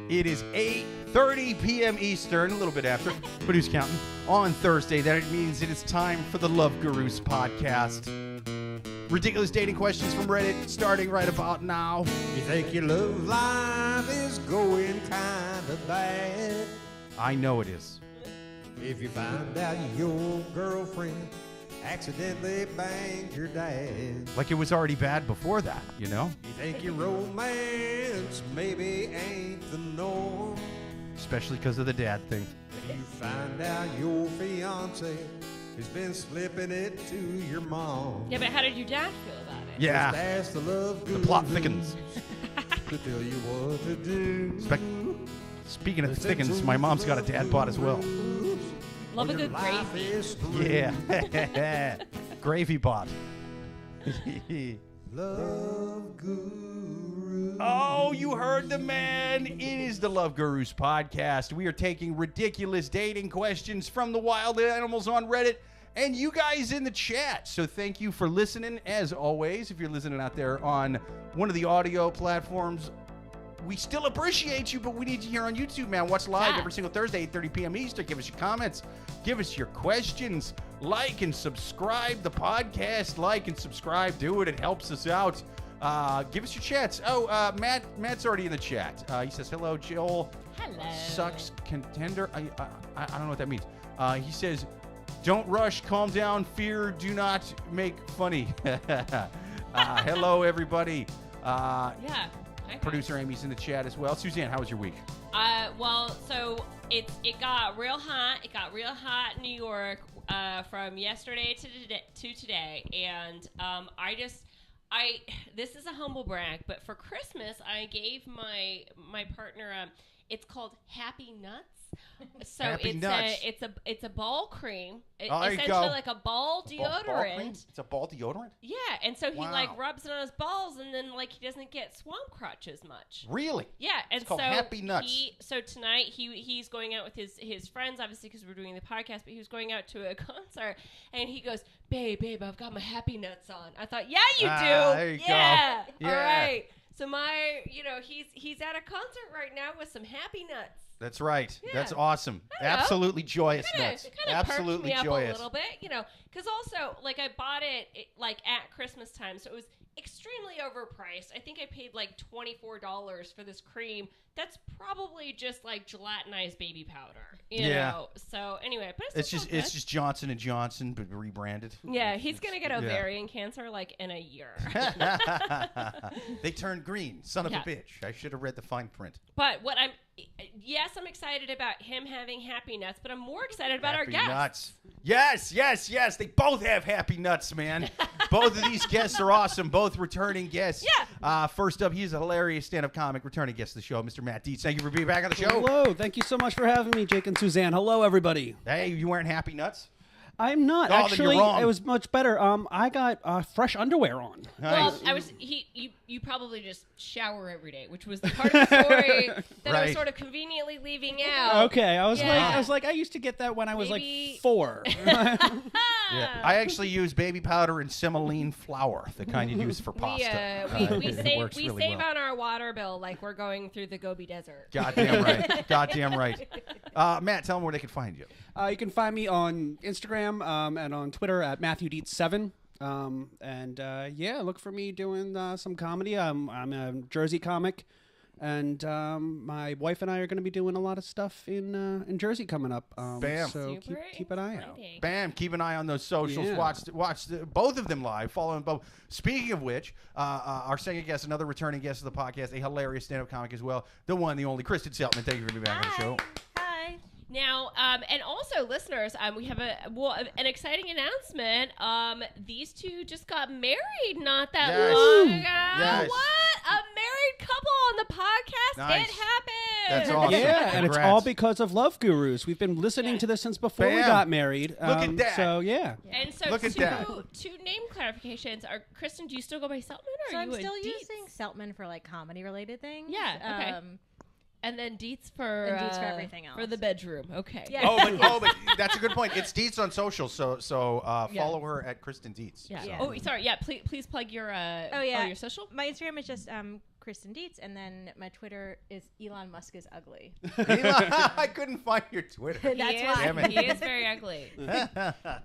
It is 8:30 p.m. Eastern, a little bit after, but who's counting? On Thursday, that means it is time for the Love Gurus podcast. Ridiculous dating questions from Reddit starting right about now. You think your love life is going kind of bad? I know it is. If you find out your girlfriend accidentally banged your dad. Like it was already bad before that, you know? You think your romance maybe ain't the norm. Especially because of the dad thing. If you find out your fiance has been slipping it to your mom. Yeah, but how did your dad feel about it? Yeah. Just ask the love The plot thickens. to tell you what to do. Speaking of thickens, my mom's got a dad bod as well. Love a good gravy. Yeah. Gravy bod. Love Guru. Oh, you heard the man. It is the Love Gurus podcast. We are taking ridiculous dating questions from the wild animals on Reddit and you guys in the chat. So thank you for listening. As always, if you're listening out there on one of the audio platforms, we still appreciate you, but we need you here on YouTube, man. Watch live every single Thursday, 8:30 p.m. Eastern. Give us your comments. Give us your questions. Like and subscribe the podcast. Like and subscribe. Do it. It helps us out. Give us your chats. Oh, Matt's already in the chat. He says, hello, Joel. Hello. Sucks contender. I don't know what that means. He says, don't rush. Calm down. Fear. Do not make funny. Hello, everybody. Yeah. Okay. Producer Amy's in the chat as well. Suzanne, how was your week? Well, so it got real hot. It got real hot in New York from yesterday to today, and this is a humble brag, but for Christmas I gave my partner it's called Happy Nuts. So Happy Nuts. It's a ball cream. Essentially like a ball deodorant. Ball cream? It's a ball deodorant? Yeah, and so he Wow. rubs it on his balls, and then he doesn't get swamp crotch as much. Really? Yeah, and It's called so Happy Nuts. So tonight he's going out with his friends, obviously because we're doing the podcast. But he was going out to a concert, and he goes, "Babe, I've got my Happy Nuts on." I thought, "Yeah, you do. There you yeah. go. All Yeah. right." So he's at a concert right now with some Happy Nuts. That's right. Yeah. That's awesome. I know. Absolutely joyous nuts. It kind of Absolutely perked me joyous. up a little bit, because also I bought it at Christmas time, so it was extremely overpriced. I think I paid $24 for this cream. That's probably just gelatinized baby powder, you know. So anyway, but it's just Johnson & Johnson but rebranded. Yeah, he's gonna get ovarian cancer in a year. They turned green. Son of a Yeah. bitch. I should have read the fine print. But I'm excited about him having Happy Nuts, but I'm more excited about our Happy guests. Nuts. Yes. They both have Happy Nuts, man. Both of these guests are awesome. Both returning guests. Yeah. First up, he's a hilarious stand-up comic, returning guest of the show, Mr. Matt Dietz. Thank you for being back on the show. Hello. Thank you so much for having me, Jake and Suzanne. Hello, everybody. Hey, you wearing Happy Nuts? I'm not. Oh, then Actually, you're wrong. it was much better. I got fresh underwear on. Well, Nice. you probably just shower every day, which was the part of the story that I was Right. sort of conveniently leaving out. Okay, I was Yeah. like, I used to get that when I was Maybe- 4. Yeah. I actually use baby powder and semolina flour, the kind you use for pasta. We It works save really well. on our water bill like we're going through the Gobi Desert. Goddamn right. Goddamn right. Matt, tell them where they can find you. You can find me on Instagram and on Twitter at MatthewDietz7. Look for me doing some comedy. I'm a Jersey comic, and my wife and I are going to be doing a lot of stuff in Jersey coming up. Bam. So keep an eye out. Exciting. Bam. Keep an eye on those socials. Yeah. Watch both of them live. Follow them both. Speaking of which, our second guest, another returning guest of the podcast, a hilarious stand-up comic as well, the one, the only, Kristin Seltman. Thank you for being back on the show. Hi. Now, and also listeners, we have an exciting announcement. These two just got married not that Yes. long ago. Yes. What? A married couple on the podcast? Nice. It happened. That's awesome. Yeah, and it's Congrats. all because of Love Gurus. We've been listening to this since before we Bam. got married. Look at that. So, yeah. And so Look at that. two name clarifications. Kristin, do you still go by Seltman or So are I'm you a still Dietz? using Seltman for comedy related things. Yeah, okay. And then Dietz for And Dietz for everything else. For the bedroom. Okay. Yeah. But that's a good point. It's Dietz on social, so follow her at Kristin Dietz. Yeah. Yeah. Oh, sorry. Yeah. Please plug your your social. My Instagram is just Kristin Dietz, and then my Twitter is Elon Musk is ugly. I couldn't find your Twitter. That's why. Damn it. He is very ugly.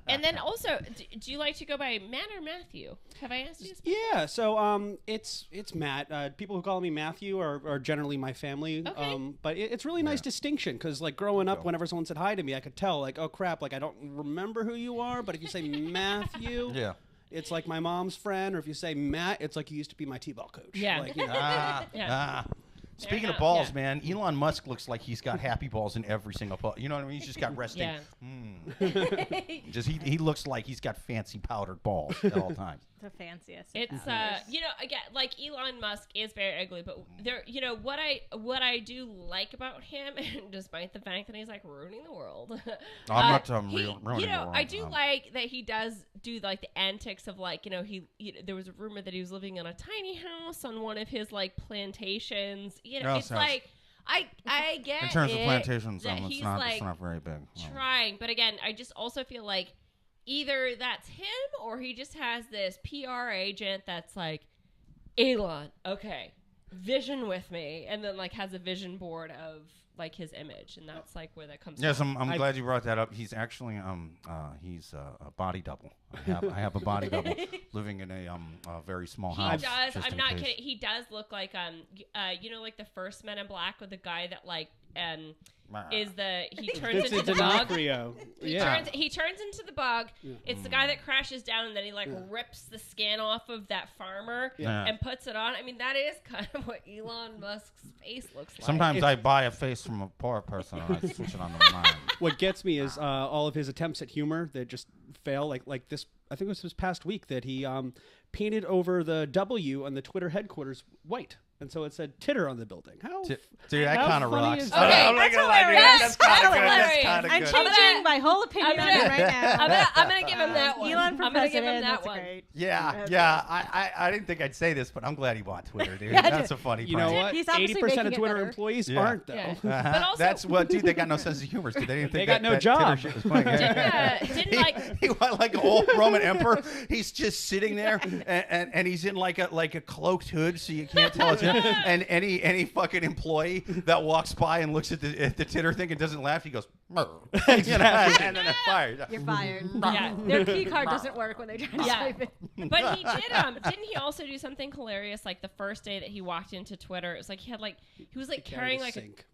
And then also, do you like to go by Matt or Matthew? Have I asked you this? Yeah, so it's Matt. People who call me Matthew are generally my family. Okay. But it's really nice distinction because like growing up, whenever someone said hi to me, I could tell like, oh crap, like I don't remember who you are. But if you say Matthew, it's like my mom's friend. Or if you say Matt, it's like you used to be my t-ball coach. Yeah. Like, you know. Speaking of balls, man, Elon Musk looks like he's got happy balls in every single ball. You know what I mean? He's just got resting. Just he looks like he's got fancy powdered balls at all times. The fanciest. It's again, like Elon Musk is very ugly, but there, what I do like about him, despite the fact that he's like ruining the world. I'm not ruining the world. I do like that he does do like the antics of like, he there was a rumor that he was living in a tiny house on one of his like plantations. It's like I get in terms it, of plantations, that it's he's not like it's not very big. trying, but again, I just also feel like either that's him or he just has this PR agent that's like, Elon, okay, vision with me, and then like has a vision board of like his image, and that's like where that comes from. Yes, I'm glad you brought that up. He's actually he's a body double. I have a body double living in a very small house. He does. just I'm in not case. kidding. He does look like like the first Men in Black with the guy that like is he turns into the bug. He turns into the bug. It's the guy that crashes down and then he like rips the skin off of that farmer and puts it on. I mean, that is kind of what Elon Musk's face looks like. Sometimes I buy a face from a poor person and I switch it on to mine. What gets me is all of his attempts at humor that just fail. Like this, I think it was this past week that he painted over the W on the Twitter headquarters white. And so it said titter on the building. Dude, that kind of rocks. Okay, that's hilarious. That's kind of good. That's hilarious. kind of I'm good. changing my whole opinion on it right now. I'm gonna give him that one. Elon for I'm gonna give him president, that that's one. great. Yeah. I didn't think I'd say this, but I'm glad he bought Twitter, dude. That's a funny You know prank. what? He's obviously 80% making of it Twitter better. employees Yeah. aren't though. Yeah. But also, That's what, dude. They got no sense of humor. Dude. They didn't think They got no that job. Twitter shit was funny. didn't like he went like an old Roman emperor. He's just sitting there, and he's in like a cloaked hood, so you can't tell it's him. And any fucking employee that walks by and looks at the titter thing and doesn't laugh, he goes, "Murr." And then they're fired. You're fired. Yeah. Their key card doesn't work when they try to Yeah. swipe it. But he did. Didn't he also do something hilarious? Like the first day that he walked into Twitter, it was like he was like carrying like sink.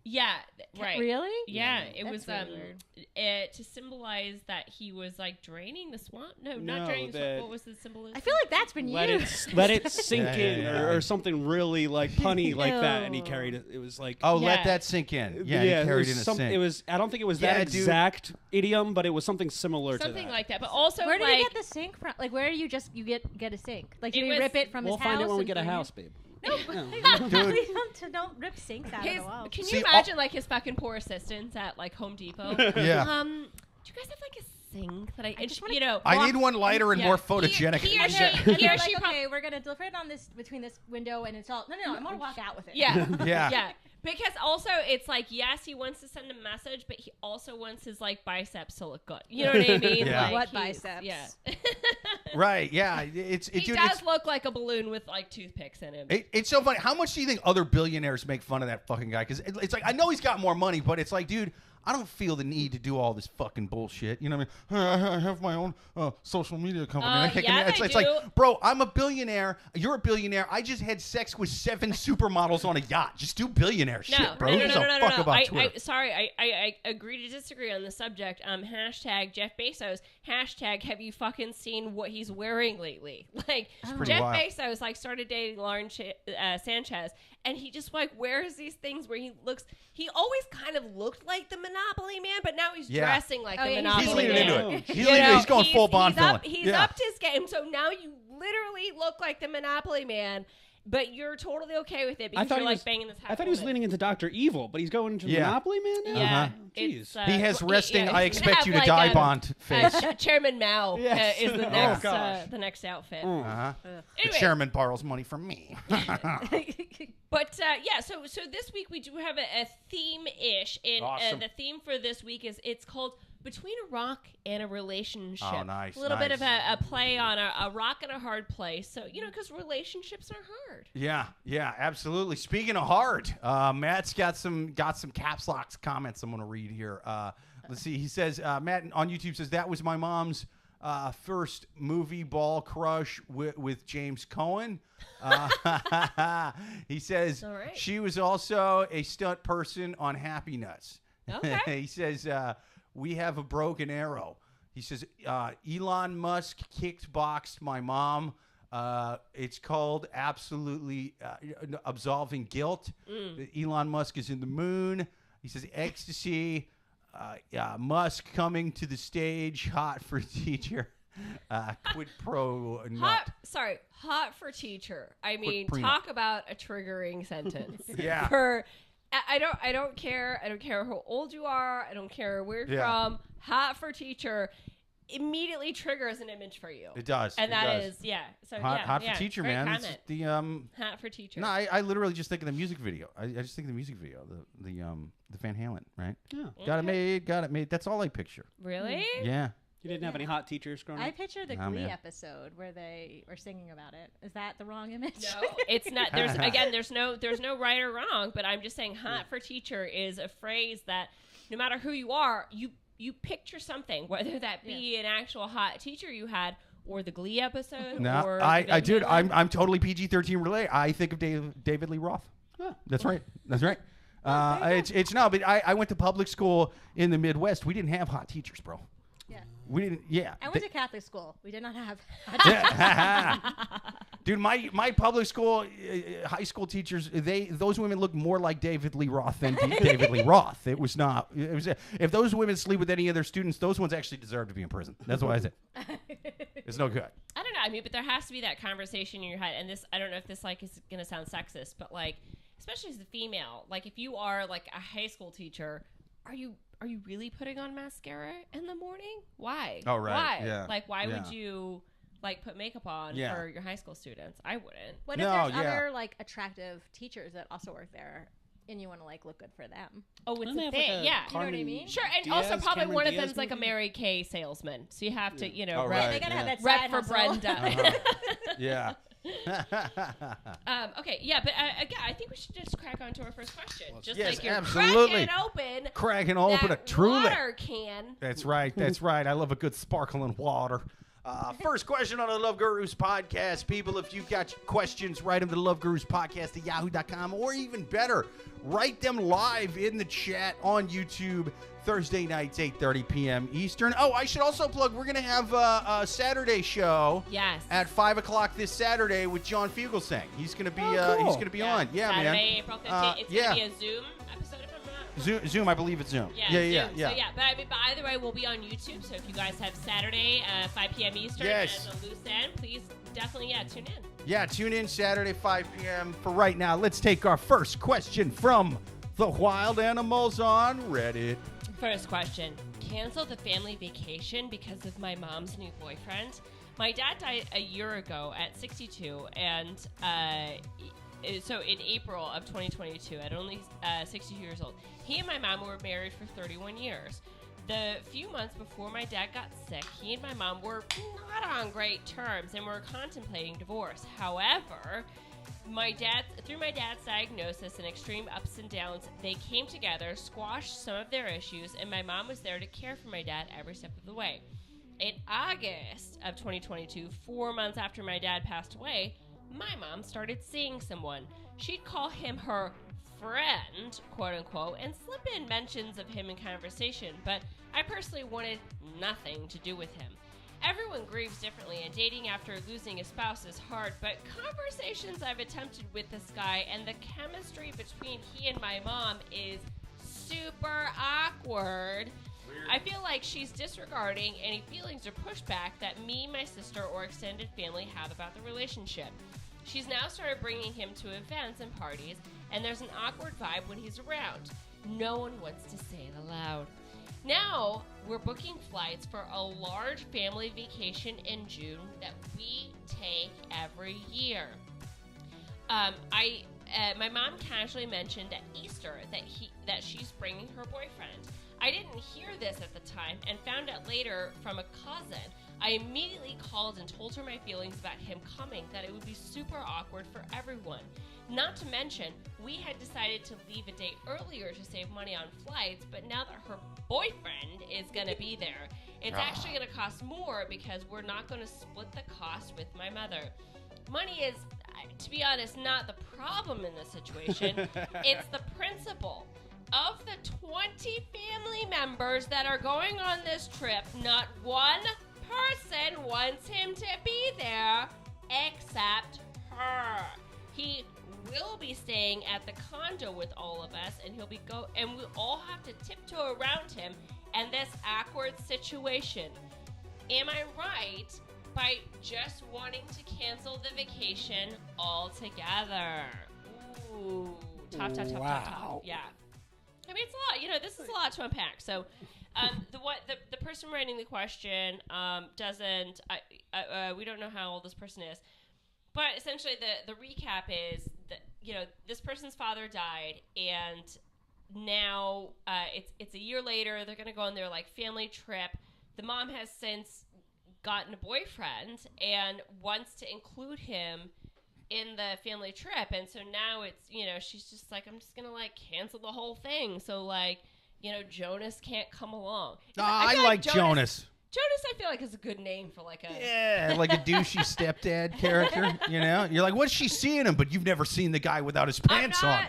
right. Really? Yeah, it That's was really weird. to symbolize that he was like draining the swamp. No, No, not draining the swamp. that- What was the symbolism? I feel like that's been Let used. it sink Yeah, in yeah, yeah. Or something really like punny like that, and he Ew. carried it. It was like Oh, Yeah. let that sink in. Yeah, he it carried was in a some- sink. It was. I don't think it was Yeah, that dude. exact idiom, but it was something similar to something that. like that. But also, Where do like, you get the sink from? Like, where do you get a sink? Like, do It we was- rip it from We'll his house? find it when we and get a bring it- house, babe. No, Dude. please don't rip sinks out his, of the wall. can See, you imagine like his fucking poor assistants at like Home Depot? Yeah. Do you guys have like a sink that I just wanna- you know? I need one lighter and Yeah. more photogenic. He or And she, then- and he or they're she like, prob- okay, we're gonna deliver it on this between this window and it's all. No, I'm gonna walk out with it. Yeah. Yeah. Yeah. Because also it's like, yes, he wants to send a message, but he also wants his like biceps to look good. You know what I mean? Yeah. Like, What he's- biceps? Yeah. Right. Yeah. he Dude, does look like a balloon with like toothpicks in him. It's so funny. How much do you think other billionaires make fun of that fucking guy? Because it's like, I know he's got more money, but it's like, dude, I don't feel the need to do all this fucking bullshit. You know what I mean? I have my own social media company. Yeah, it's they like, do. bro, I'm a billionaire. You're a billionaire. I just had sex with 7 supermodels on a yacht. Just do billionaire shit, bro. Who gives a fuck about Twitter? I agree to disagree on the subject. Hashtag Jeff Bezos. Hashtag have you fucking seen what he's wearing lately? Like pretty Jeff wild. Bezos like started dating Lauren Sanchez, and he just like wears these things where he always kind of looked like the Monopoly Man, but now he's Yeah. dressing like Oh, the yeah, Monopoly He's Man. leaning into Man. it. He's, You leaning into it. know, He's going full Bond villain. He's Yeah. upped his game, so now you literally look like the Monopoly Man, but you're totally okay with it because you're like banging this. I thought he was leaning into Dr. Evil, but he's going into Yeah. Monopoly Man now? Yeah, Jeez. it's, He has well, resting, yeah, I he's expect gonna you to have, die like, Bond face. Chairman Mao Yes. is the Oh, next gosh. the next outfit. Uh-huh. The Anyway. chairman borrows money from me. But yeah, so this week we do have a theme-ish, and Awesome. the theme for this week is it's called between a rock and a relationship. Oh, nice. A little bit of a play on a rock and a hard place. So, because relationships are hard. Yeah, absolutely. Speaking of hard, Matt's got some caps locks comments I'm going to read here. Let's see. He says, Matt on YouTube says, that was my mom's first movie ball crush with James Cohen. He says she was also a stunt person on Happy Nuts. Okay. He says, we have a broken arrow. He says, Elon Musk kickboxed my mom. It's called absolutely absolving guilt. Elon Musk is in the moon. He says, ecstasy. Musk coming to the stage, hot for teacher. Quid pro nut. Hot for teacher. I mean, talk about a triggering sentence. Yeah. I don't care. I don't care how old you are. I don't care where you're from. Hot for teacher immediately triggers an image for you. It does. And that is So hot for teacher, man. It's the hot for teacher. No, I literally just think of the music video. I just think of the music video, the Van Halen, right? Yeah. Got it made. That's all I picture. Really? Yeah. You didn't have any hot teachers growing up? I picture the Glee episode where they were singing about it. Is that the wrong image? No, it's not. There's no right or wrong, but I'm just saying hot for teacher is a phrase that no matter who you are, you picture something, whether that be an actual hot teacher you had or the Glee episode. No, or I'm totally PG-13 related. I think of David Lee Roth. Oh. That's right. That's right. It's no, but I went to public school in the Midwest. We didn't have hot teachers, bro. Yeah. We didn't. Yeah. I went to Catholic school. We did not have. Dude, my public school high school teachers, those women looked more like David Lee Roth than David Lee Roth. It was not. It was if those women sleep with any other students, those ones actually deserve to be in prison. That's why I said it's no good. I don't know. I mean, but there has to be that conversation in your head, and this I don't know if this is gonna sound sexist, but especially as a female, if you are a high school teacher, are you really putting on mascara in the morning? Why? Oh, right. Why? Yeah. Why would you put makeup on for your high school students? I wouldn't. What if there's other attractive teachers that also work there and you want to look good for them? Oh, it's a thing. Yeah. You know what I mean? Sure. And also probably one of them's a Mary Kay salesman. So you have to, they gotta have that rep side for hustle. Brenda. Yeah. Okay, yeah, but again, I think we should just crack on to our first question. Yes, you're absolutely. cracking open a truly water can. That's right. That's right. I love a good sparkling water. First question on the Love Gurus podcast. People, if you've got questions, write them to the Love Gurus podcast at yahoo.com, or even better, write them live in the chat on YouTube. Thursday nights, 8:30 p.m. Eastern. Oh, I should also plug, we're going to have a Saturday show at 5 o'clock this Saturday with John Fugelsang. He's going to be he's going to be on. Yeah, Saturday, man. April 15th. It's going to be a Zoom episode if I'm not. Zoom, I believe it's Zoom. Yeah. So, but either way, we'll be on YouTube. So if you guys have Saturday, 5 p.m. Eastern as a loose end, please definitely, tune in. Yeah, tune in Saturday, 5 p.m. For right now, let's take our first question from the wild animals on Reddit. First question. Canceled the family vacation because of my mom's new boyfriend. My dad died a year ago at 62, and so in April of 2022, at only 62 years old. He and my mom were married for 31 years. The few months before my dad got sick, he and my mom were not on great terms and were contemplating divorce. However, through my dad's diagnosis and extreme ups and downs, they came together, squashed some of their issues, and my mom was there to care for my dad every step of the way. In August of 2022, 4 months after my dad passed away, my mom started seeing someone. She'd call him her friend, quote unquote, and slip in mentions of him in conversation, but I personally wanted nothing to do with him. Everyone grieves differently, and dating after losing a spouse is hard, but conversations I've attempted with this guy and the chemistry between he and my mom is super awkward. Weird. I feel like she's disregarding any feelings or pushback that me, my sister, or extended family have about the relationship. She's now started bringing him to events and parties, and there's an awkward vibe when he's around. No one wants to say it aloud. Now, we're booking flights for a large family vacation in June that we take every year. I my mom casually mentioned at Easter that she's bringing her boyfriend. I didn't hear this at the time and found out later from a cousin. I immediately called and told her my feelings about him coming, that it would be super awkward for everyone. Not to mention, we had decided to leave a day earlier to save money on flights, but now that her boyfriend is going to be there, it's actually going to cost more because we're not going to split the cost with my mother. Money is, to be honest, not the problem in this situation. It's the principle. Of the 20 family members that are going on this trip, not one person wants him to be there except her. He will be staying at the condo with all of us, and and we'll all have to tiptoe around him and this awkward situation. Am I right by just wanting to cancel the vacation altogether? Ooh, top. Yeah. I mean, it's a lot. This is a lot to unpack. So, the person writing the question doesn't. We don't know how old this person is, but essentially the recap is that this person's father died, and now it's a year later. They're gonna go on their family trip. The mom has since gotten a boyfriend and wants to include him in the family trip, and so now it's she's just like, I'm just gonna cancel the whole thing, so Jonas can't come along. I like Jonas. Jonas, I feel like is a good name for like a like a douchey stepdad character. You're like, what's she seeing him? But you've never seen the guy without his pants on.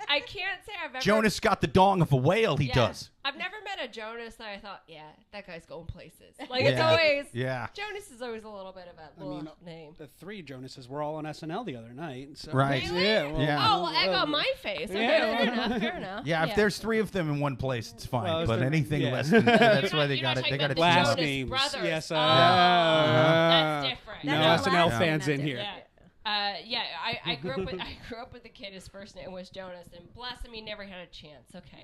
I can't say I've ever. Jonas got the dong of a whale. He does. I've never met a Jonas that I thought, that guy's going places. It's always Jonas is always a little bit of a name. The three Jonases were all on SNL the other night. So. Right. Really? Yeah. Oh, well, egg on my face. Okay, fair enough. Yeah, if there's three of them in one place, it's fine. Well, but anything less than that's why they got it. They got to last Jonas names. Brothers. Yes. That's different. No That's SNL last fans name, in that's here. I grew up with a kid. His first name was Jonas, and bless him, he never had a chance. Okay.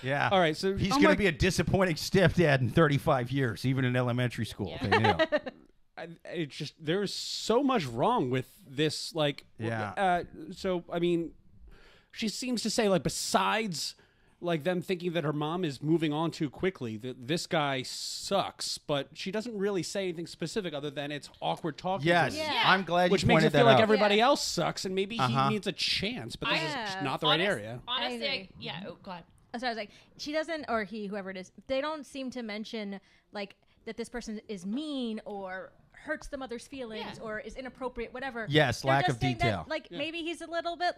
Yeah. All right, so he's going to be a disappointing stepdad in 35 years, even in elementary school. Yeah. They knew. It's just there's so much wrong with this. So I mean, she seems to say besides. Them thinking that her mom is moving on too quickly, that this guy sucks, but she doesn't really say anything specific other than it's awkward talking to him. Yeah. I'm glad Which you makes pointed it feel that like out. everybody else sucks, and maybe he needs a chance, but this is Yeah. just not the right area. Honestly, I go ahead. So I was like, she doesn't, or he, whoever it is, they don't seem to mention that this person is mean or hurts the mother's feelings or is inappropriate, whatever. Yes, They're lack just of saying detail. That, maybe he's a little bit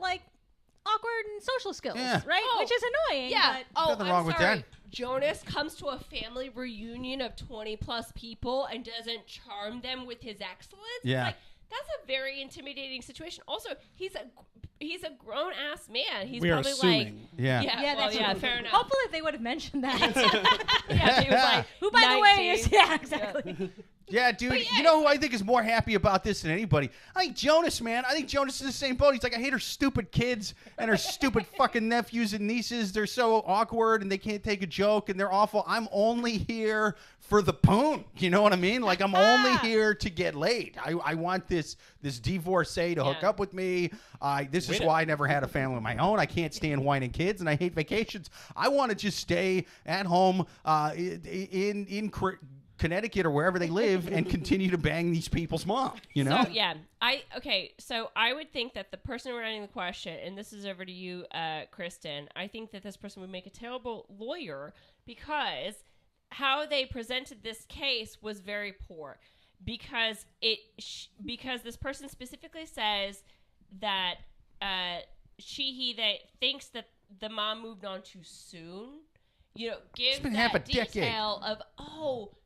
awkward in social skills, Yeah. right? Oh, Which is annoying. Yeah. But Nothing wrong with sorry. that. Jonas comes to a family reunion of 20 plus people and doesn't charm them with his excellence. Yeah. That's a very intimidating situation. Also, he's a grown ass man. He's We are probably assuming. fair enough. hopefully they would have mentioned that. He was like, Who, by the way, 19. is exactly. Yeah, dude. You know who I think is more happy about this than anybody? I think Jonas, man. I think Jonas is the same boat. He's like, I hate her stupid kids and her stupid fucking nephews and nieces. They're so awkward and they can't take a joke and they're awful. I'm only here for the poon. You know what I mean? I'm only here to get laid. I want this divorcee to hook up with me. This is why I never had a family of my own. I can't stand whining kids and I hate vacations. I want to just stay at home in Connecticut or wherever they live and continue to bang these people's mom, So I would think that the person writing the question, and this is over to you, Kristin, I think that this person would make a terrible lawyer because how they presented this case was very poor because this person specifically says that he that thinks that the mom moved on too soon. Gives been that half a decade. detail of,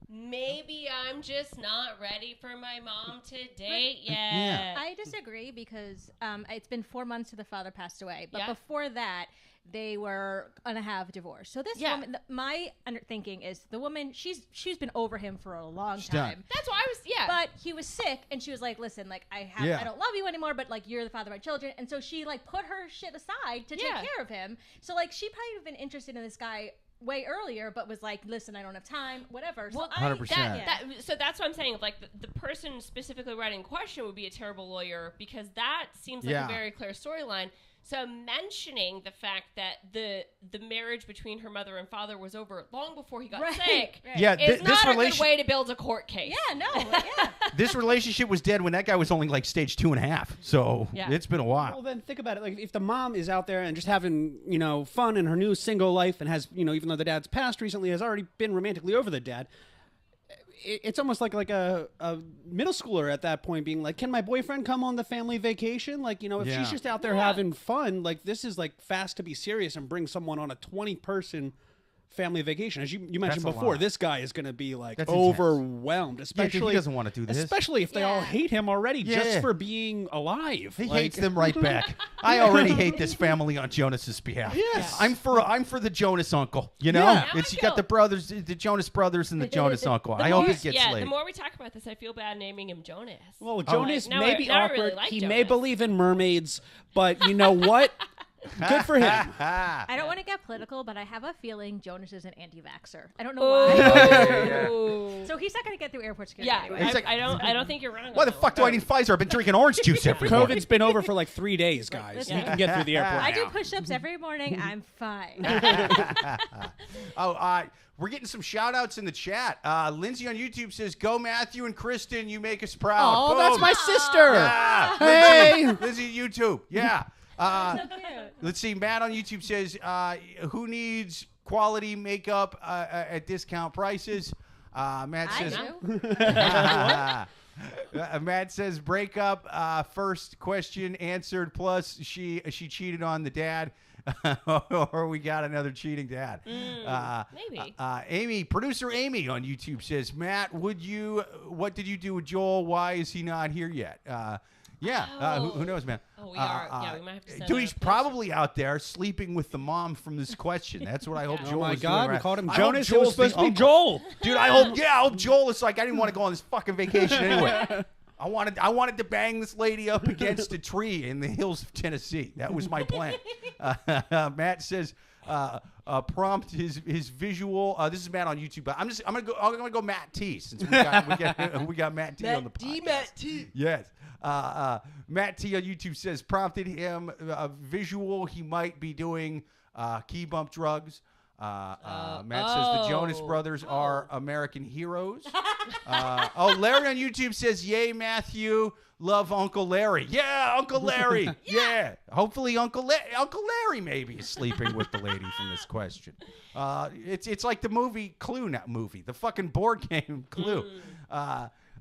maybe I'm just not ready for my mom to date yet. Yeah. I disagree because it's been 4 months since the father passed away. But Yeah. before that, they were going to have divorce. So this woman, my thinking is the woman, she's been over him for a long time. done. That's why I was, But he was sick, and she was like, listen, I don't love you anymore, but, you're the father of my children. And so she, put her shit aside to take care of him. So, she probably would have been interested in this guy way earlier, but was like, listen, I don't have time, whatever. So Well, 100%. So that's what I'm saying. Like the person specifically writing the question would be a terrible lawyer, because that seems like a very clear storyline. So mentioning the fact that the marriage between her mother and father was over long before he got sick, yeah, is not a good way to build a court case. Yeah, no, yeah. This relationship was dead when that guy was only like stage 2.5. So it's been a while. Well, then think about it. Like, if the mom is out there and just having, fun in her new single life and has, even though the dad's passed recently, has already been romantically over the dad, it's almost like a middle schooler at that point being like, can my boyfriend come on the family vacation? Like, if she's just out there having fun, like, this is like fast to be serious and bring someone on a 20-person family vacation. As you mentioned before, this guy is going to be like overwhelmed, especially he doesn't want to do this, especially if they all hate him already just for being alive. He hates them right back. I already hate this family on Jonas's behalf. Yes. I'm for the Jonas uncle. You got the brothers, the Jonas brothers, and the Jonas uncle. I hope he gets laid. The more we talk about this, I feel bad naming him Jonas. Well, Jonas may be now I awkward. really like he Jonas. may believe in mermaids, but you know what? Good for him. I don't want to get political, but I have a feeling Jonas is an anti-vaxxer. I don't know why. So he's not going to get through airport security anyway. I don't think you're wrong. Why the fuck do I need Pfizer? I've been drinking orange juice every morning. COVID's been over for like 3 days, guys. You can get through the airport I now. do push-ups every morning. I'm fine. We're getting some shout-outs in the chat. Lindsay on YouTube says, go Matthew and Kristin, you make us proud. Oh, Boom. that's my sister. Yeah. Hey. Lindsay YouTube. Yeah. So cute. Let's see. Matt on YouTube says, who needs quality makeup at discount prices? Matt says, Matt says, breakup, first question answered, plus she cheated on the dad. Or we got another cheating dad. Maybe. Amy, producer Amy on YouTube says, Matt, what did you do with Joel? Why is he not here yet? Who knows, man? Oh, we are. We might have to send Dude, he's a probably out there sleeping with the mom from this question. That's what I hope Joel is doing. We called him I Jonas. hope It was Joel's supposed to be the Joel. Dude, I hope Joel is like, I didn't want to go on this fucking vacation anyway. I wanted to bang this lady up against a tree in the hills of Tennessee. That was my plan. Matt says, prompt his visual. This is Matt on YouTube, but I'm gonna go Matt T, since we got Matt T on the podcast. Matt T. Yes. Matt T on YouTube says, prompted him visual. He might be doing key bump drugs. Matt says the Jonas Brothers are American heroes. Larry on YouTube says, yay, Matthew. Love Uncle Larry. Yeah, Uncle Larry. Yeah. Hopefully Uncle Larry maybe is sleeping with the lady from this question. It's like the movie Clue, not movie. The fucking board game Clue.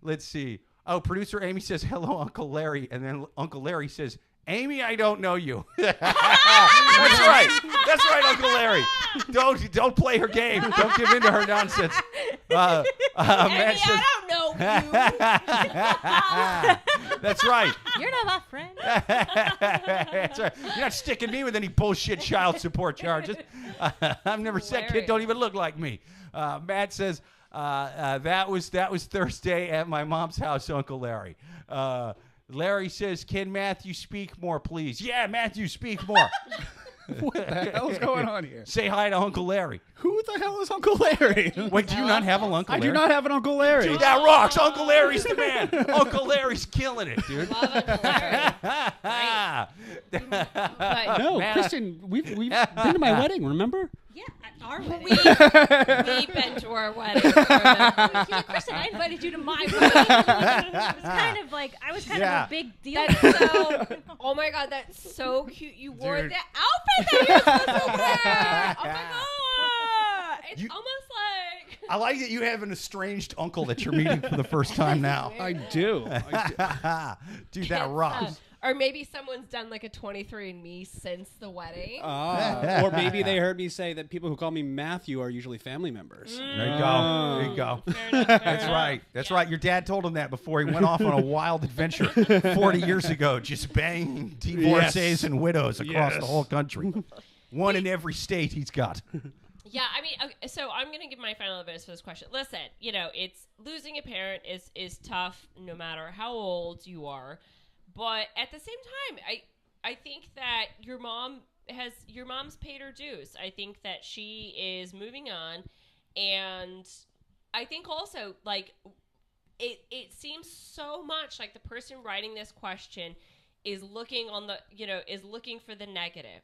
Let's see. Oh, producer Amy says, hello, Uncle Larry. And then Uncle Larry says, Amy, I don't know you. That's right. That's right, Uncle Larry. Don't play her game. Don't give in to her nonsense. Matt says, I don't know you. That's right. You're not my friend. That's right. You're not sticking me with any bullshit child support charges. I've never said kid don't even look like me. Matt says, that was Thursday at my mom's house, Uncle Larry. Larry says, can Matthew speak more, please? Yeah, Matthew, speak more. What the hell is going on here? Say hi to Uncle Larry. Who the hell is Uncle Larry? Wait, do you not have an Uncle Larry? I do not have an Uncle Larry. Dude, that rocks. Uncle Larry's the man. Uncle Larry's killing it, dude. Love Uncle Larry. Right. No, Kristin, we've been to my wedding, remember? Yeah, at our wedding. We've been to our wedding. Kristen, I invited you to my wedding. It was kind of like, I was kind of a big deal. That's so, oh my God, that's so cute. You wore the outfit that you're supposed to wear. Oh my God. It's almost like. I like that you have an estranged uncle that you're meeting for the first time now. I do. Dude, that rocks. Or maybe someone's done like a 23andMe since the wedding. Or maybe they heard me say that people who call me Matthew are usually family members. There you go. There you go. That's right. That's right. Your dad told him that before he went off on a wild adventure 40 years ago, just banging divorcees and widows across the whole country. One in every state he's got. Yeah, I mean, okay, so I'm going to give my final advice for this question. Listen, it's losing a parent is tough no matter how old you are. But at the same time, I think that your mom your mom's paid her dues. I think that she is moving on, and I think also like it seems so much like the person writing this question is looking on the is looking for the negative,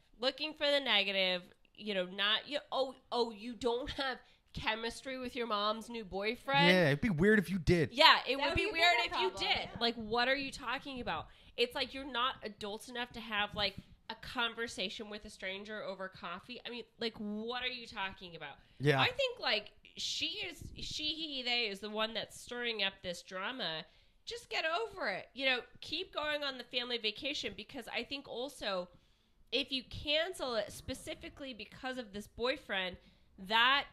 you don't have chemistry with your mom's new boyfriend. Yeah, it'd be weird if you did. Yeah, it would would be be a weird bigger if you problem. did. Like, what are you talking about? It's like you're not adults enough to have like a conversation with a stranger over coffee. I mean, like, what are you talking about? Yeah. I think like they is the one that's stirring up this drama. Just get over it. Keep going on the family vacation, because I think also if you cancel it specifically because of this boyfriend, that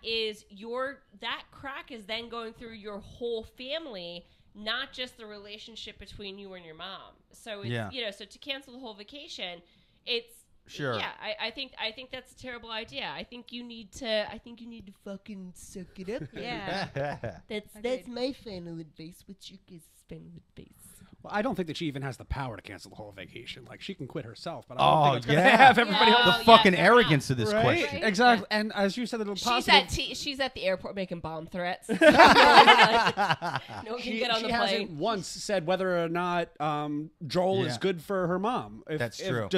crack is then going through your whole family, not just the relationship between you and your mom. So it's, so to cancel the whole vacation, it's sure. Yeah, I think that's a terrible idea. I think you need to fucking suck it up. Yeah. That's my final advice. What's your guys' final advice? Well, I don't think that she even has the power to cancel the whole vacation. Like, she can quit herself, but I Oh, don't think it's going to yeah. have everybody Yeah. else. The Oh, fucking fair enough. arrogance of this Right? question. Right? Exactly. And as you said, the little positive. She's at the airport making bomb threats. No one can get on the she hasn't plane. once said whether or not Joel Yeah. is good for her mom. That's true.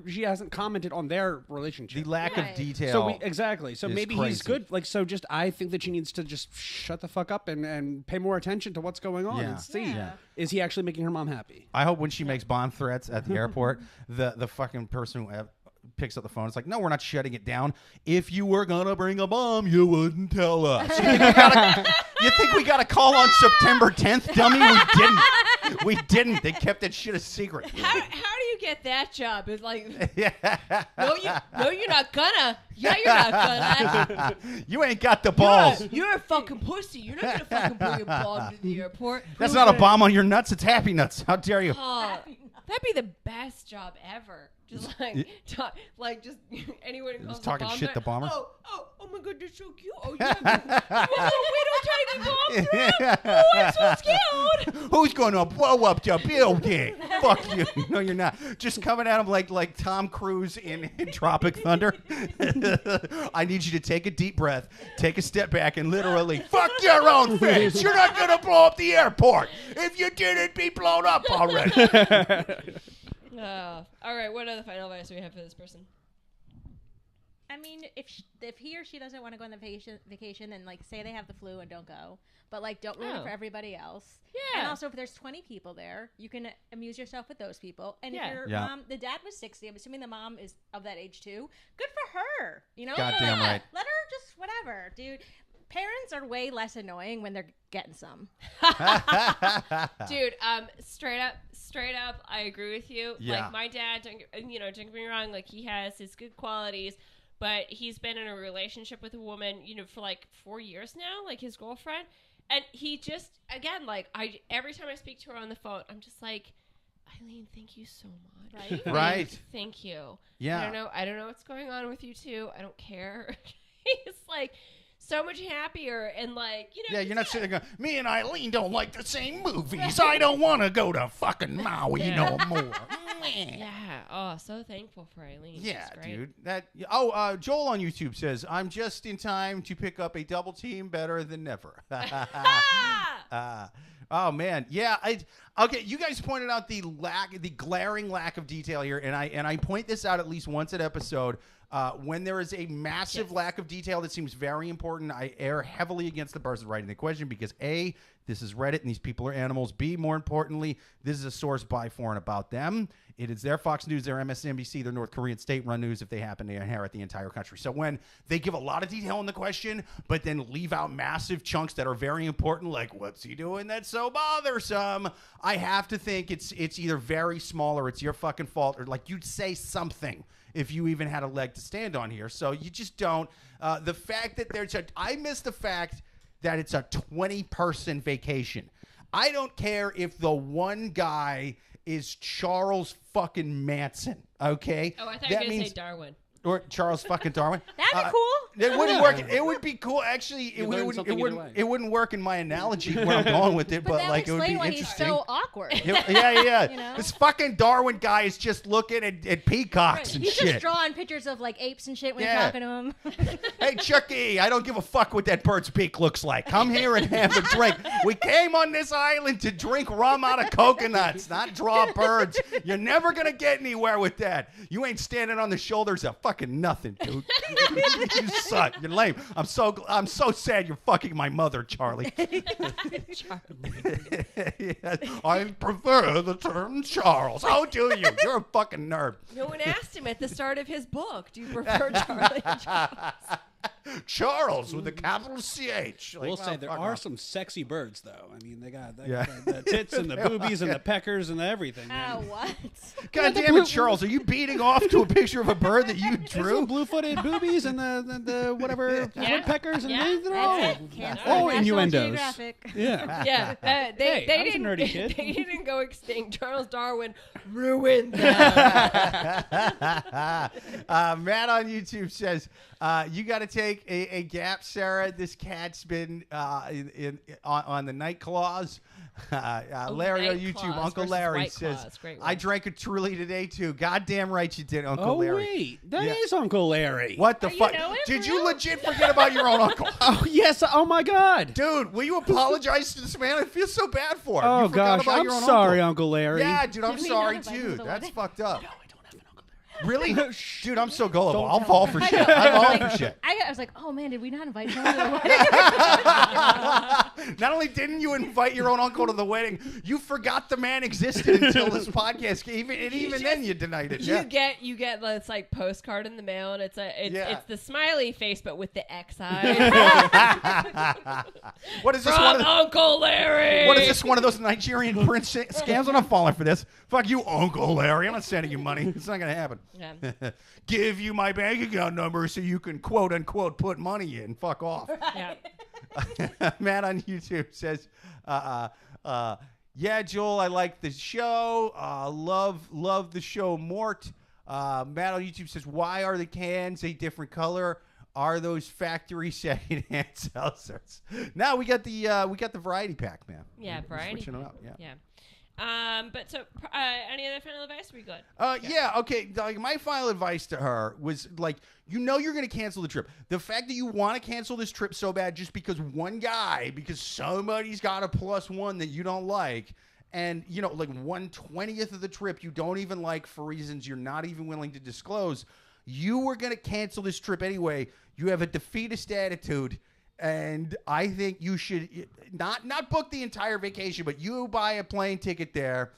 She hasn't commented on their relationship. The lack of Right. detail. So exactly. So is maybe crazy. he's good. Like, so just I think that she needs to just shut the fuck up and pay more attention to what's going on Yeah. and see Yeah. is he actually making her mom happy. I hope when she makes bomb threats at the airport, the fucking person who picks up the phone, it's like, no, we're not shutting it down. If you were gonna bring a bomb, you wouldn't tell us. You think we got a call on September 10th, dummy? We didn't. We didn't. They kept that shit a secret. How do you get that job? It's like, Yeah. no, you're not gonna. Yeah, you're not gonna. You ain't got the balls. You're a fucking pussy. You're not gonna fucking bring a bomb to the airport. That's not a bomb on your nuts. It's Happy Nuts. How dare you? Oh, that'd be the best job ever. Just like, just anyone who calls Just talking the bomb shit to Bomber? Oh my god, they're so cute. Oh yeah, we don't tiny bombs. Oh, I'm so scared. Who's gonna blow up the building? Fuck you. No, you're not. Just coming at him like Tom Cruise in Tropic Thunder. I need you to take a deep breath, take a step back, and literally fuck your own face. You're not gonna blow up the airport. If you did, it'd be blown up already. All right, what other final advice do we have for this person? I mean, if he or she doesn't want to go on the vacation, then like say they have the flu and don't go, but like don't ruin it for everybody else. Yeah. And also, if there's 20 people there, you can amuse yourself with those people. And Yeah. if your Yeah. mom, the dad was 60, I'm assuming the mom is of that age too. Good for her. Goddamn right. Let her just whatever, dude. Parents are way less annoying when they're getting some. Dude, straight up, I agree with you. Yeah. Like my dad, don't get me wrong, like he has his good qualities, but he's been in a relationship with a woman, for like 4 years now, like his girlfriend, and he just, again, like every time I speak to her on the phone, I'm just like, Eileen, thank you so much. Right? Right. Thank you. Yeah. I don't know what's going on with you two. I don't care. He's like so much happier and like, Yeah, you're not sitting there going, me and Eileen don't like the same movies. I don't want to go to fucking Maui no more. Yeah. Oh, so thankful for Eileen. Yeah, She's great. dude. Joel on YouTube says, I'm just in time to pick up a double team better than never. Oh man, yeah. Okay, you guys pointed out the glaring lack of detail here, and I point this out at least once an episode. When there is a massive lack of detail that seems very important, I err heavily against the person writing the question because A, this is Reddit and these people are animals. B, more importantly, this is a source by, for, and about them. It is their Fox News, their MSNBC, their North Korean state-run news if they happen to inherit the entire country. So when they give a lot of detail in the question, but then leave out massive chunks that are very important, like what's he doing that's so bothersome, I have to think it's either very small or it's your fucking fault, or like you'd say something if you even had a leg to stand on here. So you just don't. The fact that I miss the fact that it's a 20-person vacation. I don't care if the one guy is Charles fucking Manson, okay? Oh, I thought you were going to say Darwin. Or Charles fucking Darwin. That'd be cool. It wouldn't work. It would be cool. Actually, You learn something either way. it wouldn't work in my analogy where I'm going with it, but that like would it would be explain why interesting. he's so awkward. Yeah. You know? This fucking Darwin guy is just looking at peacocks and He's shit. just drawing pictures of like apes and shit when Yeah. you're talking to him. Hey, Chucky, I don't give a fuck what that bird's beak looks like. Come here and have a drink. We came on this island to drink rum out of coconuts, not draw birds. You're never going to get anywhere with that. You ain't standing on the shoulders of fucking nothing, dude. You suck. You're lame. I'm so sad you're fucking my mother, Charlie. Yes, I prefer the term Charles. How do you? You're a fucking nerd. No one asked him at the start of his book, do you prefer Charlie and Charles? Charles with a capital CH. Like, We'll say there fuck are off. some sexy birds, though. I mean, they got Yeah. the tits and the boobies and the peckers and the everything. Oh, what? God damn it, Charles! Are you beating off to a picture of a bird that you There's drew? some blue-footed boobies and the whatever Yeah. woodpeckers and Yeah. they're all That's it. Can't all National innuendos. Geographic. Yeah. Yeah, they Hey, I was a didn't. nerdy kid. They didn't go extinct. Charles Darwin ruined them. Matt on YouTube says, "You got to take a gap, Sarah. This cat's been on the night claws." Larry on Night YouTube, Claws Uncle versus Larry White says, Claws. Great "I one. drank a Truly today too." Goddamn right you did, Uncle Oh Larry. wait, that Yeah. is Uncle Larry. What the Oh, you fuck? know him Did for you real? legit forget about your own uncle? Oh yes. Oh my God. Dude, will you apologize to this man? I feel so bad for him. Oh You forgot gosh, about I'm your own sorry, uncle. Uncle Larry. Yeah, dude, I'm Did we sorry not invite him too. to the That's wedding? fucked up. No, I don't have an Uncle Larry. Really? Dude, I'm so gullible. Don't I'll tell fall me. for shit. I fall for shit. I was like, oh man, did we not invite him to the wedding? Not only didn't you invite your own uncle to the wedding, you forgot the man existed until this podcast. Even then, you denied it. Yeah. You get this like postcard in the mail, and it's Yeah. it's the smiley face, but with the X eye. What is this From one of the, Uncle Larry. What is this one of those Nigerian prince scams? I'm not falling for this. Fuck you, Uncle Larry. I'm not sending you money. It's not gonna happen. Yeah. Give you my bank account number so you can quote unquote put money in. Fuck off. Yeah. Matt on YouTube says, yeah, Joel, I like the show. Love the show, Mort. Matt on YouTube says, why are the cans a different color? Are those factory secondhand seltzers? Now we got the variety pack, man. Yeah, We're variety. switching it up. Yeah. Yeah. But so, any other final advice? We good? Yeah, okay. Like my final advice to her was like, you're going to cancel the trip. The fact that you want to cancel this trip so bad just because because somebody's got a +1 that you don't like, and like 1/20th of the trip you don't even like for reasons you're not even willing to disclose. You were going to cancel this trip anyway. You have a defeatist attitude. And I think you should not book the entire vacation, but you buy a plane ticket there,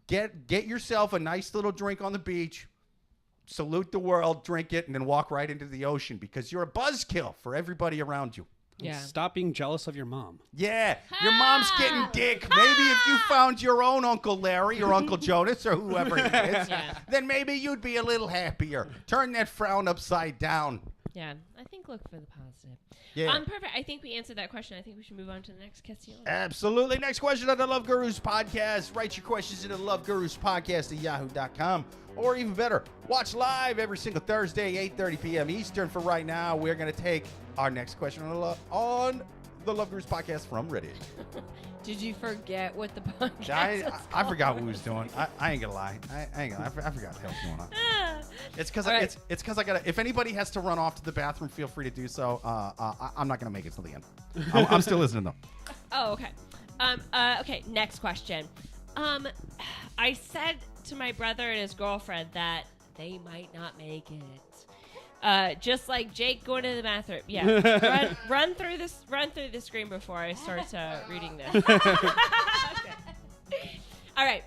get yourself a nice little drink on the beach, salute the world, drink it, and then walk right into the ocean because you're a buzzkill for everybody around you. Yeah. Stop being jealous of your mom. Yeah, your mom's getting dick. Maybe if you found your own Uncle Larry or Uncle Jonas or whoever it is, then maybe you'd be a little happier. Turn that frown upside down. Yeah. I think look for the positive. Yeah. Perfect. I think we answered that question. I think we should move on to the next question. Absolutely. Next question on the Love Gurus podcast. Write your questions into Love Gurus podcast at yahoo.com. Or even better, watch live every single Thursday, 8:30 p.m. Eastern. For right now, we're going to take our next question on the Love Gurus podcast from Reddit. Did you forget what the podcast was I forgot what we was doing. I ain't gonna lie. I forgot what the hell's going on. It's because right. it's because I gotta. If anybody has to run off to the bathroom, feel free to do so. I'm not gonna make it till the end. I'm still listening though. Oh, okay. Okay, next question. I said to my brother and his girlfriend that they might not make it. Just like Jake going to the bathroom. Yeah. run through the screen before I start reading this. Okay. All right.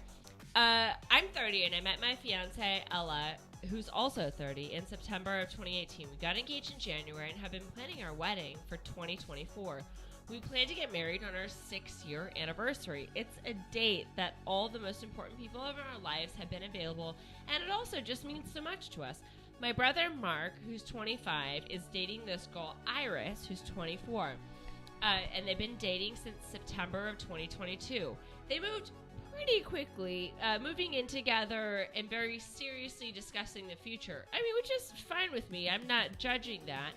I'm 30 and I met my fiance Ella, who's also 30, in September of 2018. We got engaged in January and have been planning our wedding for 2024. We plan to get married on our 6-year anniversary. It's a date that all the most important people of our lives have been available, and it also just means so much to us. My brother Mark, who's 25, is dating this girl Iris, who's 24. And they've been dating since September of 2022. They moved pretty quickly, moving in together and very seriously discussing the future. I mean, which is fine with me. I'm not judging that.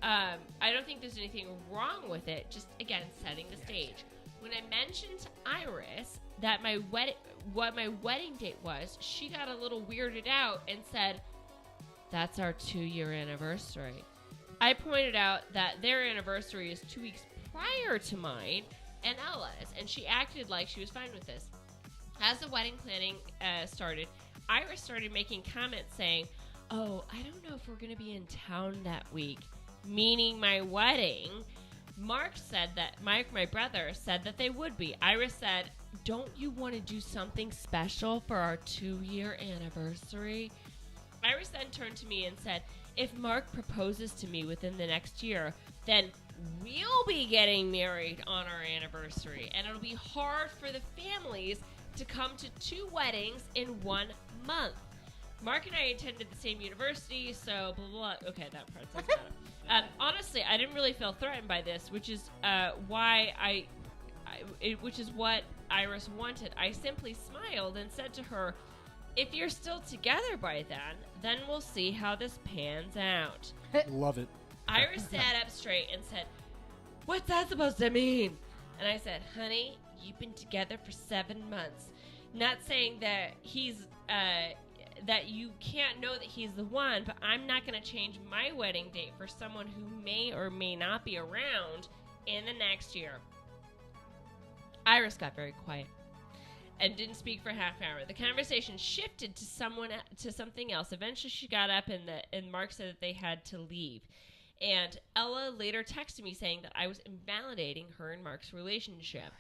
I don't think there's anything wrong with it. Just, again, setting the stage. When I mentioned to Iris that what my wedding date was, she got a little weirded out and said, "That's our 2-year anniversary." I pointed out that their anniversary is 2 weeks prior to mine and Ella's, and she acted like she was fine with this. As the wedding planning started, Iris started making comments saying, "Oh, I don't know if we're going to be in town that week," meaning my wedding. Mark said that, Mike, my brother, said that they would be. Iris said, "Don't you want to do something special for our 2-year anniversary?" Iris then turned to me and said, "If Mark proposes to me within the next year, then we'll be getting married on our anniversary, and it'll be hard for the families to come to 2 weddings in 1 month." Mark and I attended the same university, so blah, blah, blah. Okay, that part doesn't matter. Honestly, I didn't really feel threatened by this, which is why which is what Iris wanted. I simply smiled and said to her, "If you're still together by then we'll see how this pans out." Love it. Iris sat up straight and said, "What's that supposed to mean?" And I said, "Honey, you've been together for 7 months. Not saying that he's, that you can't know that he's the one, but I'm not going to change my wedding date for someone who may or may not be around in the next year." Iris got very quiet and didn't speak for half an hour. The conversation shifted to something else. Eventually, she got up and Mark said that they had to leave. And Ella later texted me saying that I was invalidating her and Mark's relationship.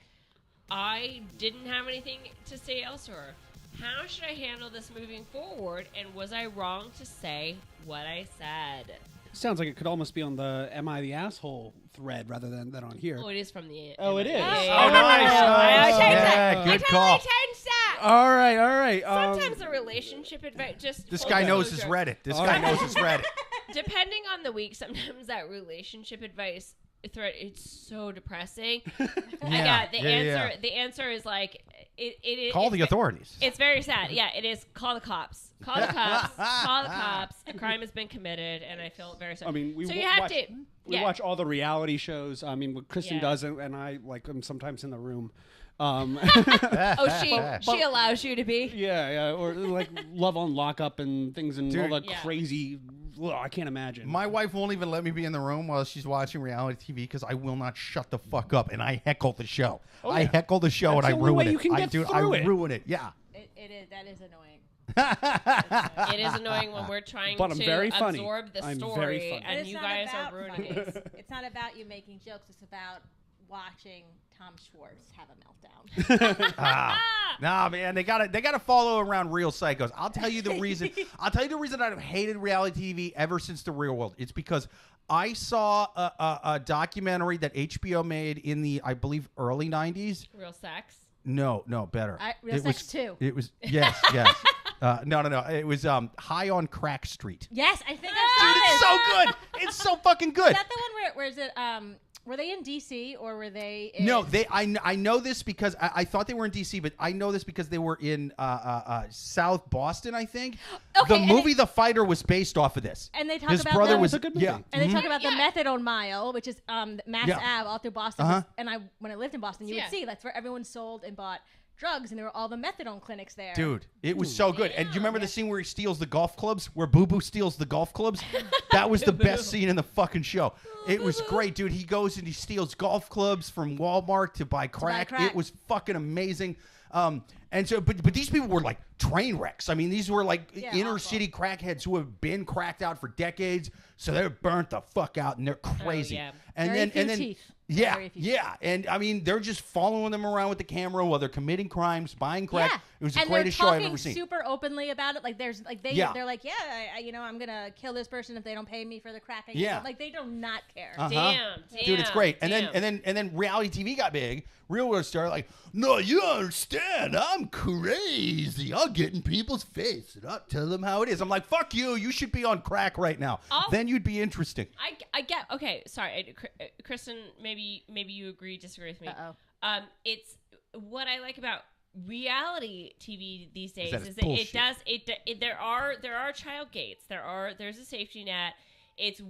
I didn't have anything to say else to her. How should I handle this moving forward? And was I wrong to say what I said? Sounds like it could almost be on the "Am I the Asshole" thread rather than on here. Oh, it is from the... Oh, it is. Oh, nice. Yeah, good call. All right. Sometimes the relationship advice just... This guy knows his Reddit. Depending on the week, sometimes that relationship advice thread, it's so depressing. The answer is like... Call the authorities. It's very sad. Yeah, it is. Call the cops. Call the cops. Call the cops. A crime has been committed, and I feel very sorry. I mean, we watch all the reality shows. I mean, what Kristin does, and I I'm sometimes in the room. She allows you to be. Yeah, or like Love on Lockup and things and all the crazy. I can't imagine. My wife won't even let me be in the room while she's watching reality TV because I will not shut the fuck up, and I heckle the show. I heckle the show. That's and I ruin it. I ruin it. Yeah. It is. That is annoying. It is annoying when we're trying to absorb the story, and you guys are ruining it. It's not about you making jokes. It's about watching Tom Schwartz have a meltdown. Nah, man, they gotta follow around real psychos. I'll tell you the reason. I've hated reality TV ever since The Real World. It's because I saw a documentary that HBO made in the, I believe, early 90s. Real Sex? No, better. Real Sex 2. It was yes. No. It was High on Crack Street. Yes, I think I've seen it. It's so good. It's so fucking good. Is that the one where is it? Were they in DC or were they in... No, I know this because I thought they were in DC, but I know this because they were in South Boston, I think. Okay, the movie The Fighter was based off of this. And they talk His about brother the, was a good movie. And they talk about the methadone mile, which is Mass Ave all through Boston. And when I lived in Boston, you would see that's where everyone sold and bought drugs, and there were all the methadone clinics there. Dude, it was so good. And do you remember the scene where he steals the golf clubs? Where Boo Boo steals the golf clubs? That was the best scene in the fucking show. It was great, dude. He goes and he steals golf clubs from Walmart to buy crack. It was fucking amazing. And so, but these people were like train wrecks. I mean, these were like inner city crackheads who have been cracked out for decades. So they're burnt the fuck out and they're crazy. And then teeth. Yeah. And I mean, they're just following them around with the camera while they're committing crimes, buying crack. Yeah. It was the greatest show I've ever seen. Super openly about it. Like there's like they're like, I'm gonna kill this person if they don't pay me for the crack. Like they do not care. Damn, dude, it's great. And then reality TV got big. Real World started like, no, you don't understand. I'm crazy. I'll get in people's face and I'll tell them how it is. I'm like, fuck you. You should be on crack right now. Then you'd be interesting. I get. Okay, sorry, Kristin. Maybe you disagree with me. Uh-oh. It's what I like about reality TV these days that is it's that there are child gates. There's a safety net.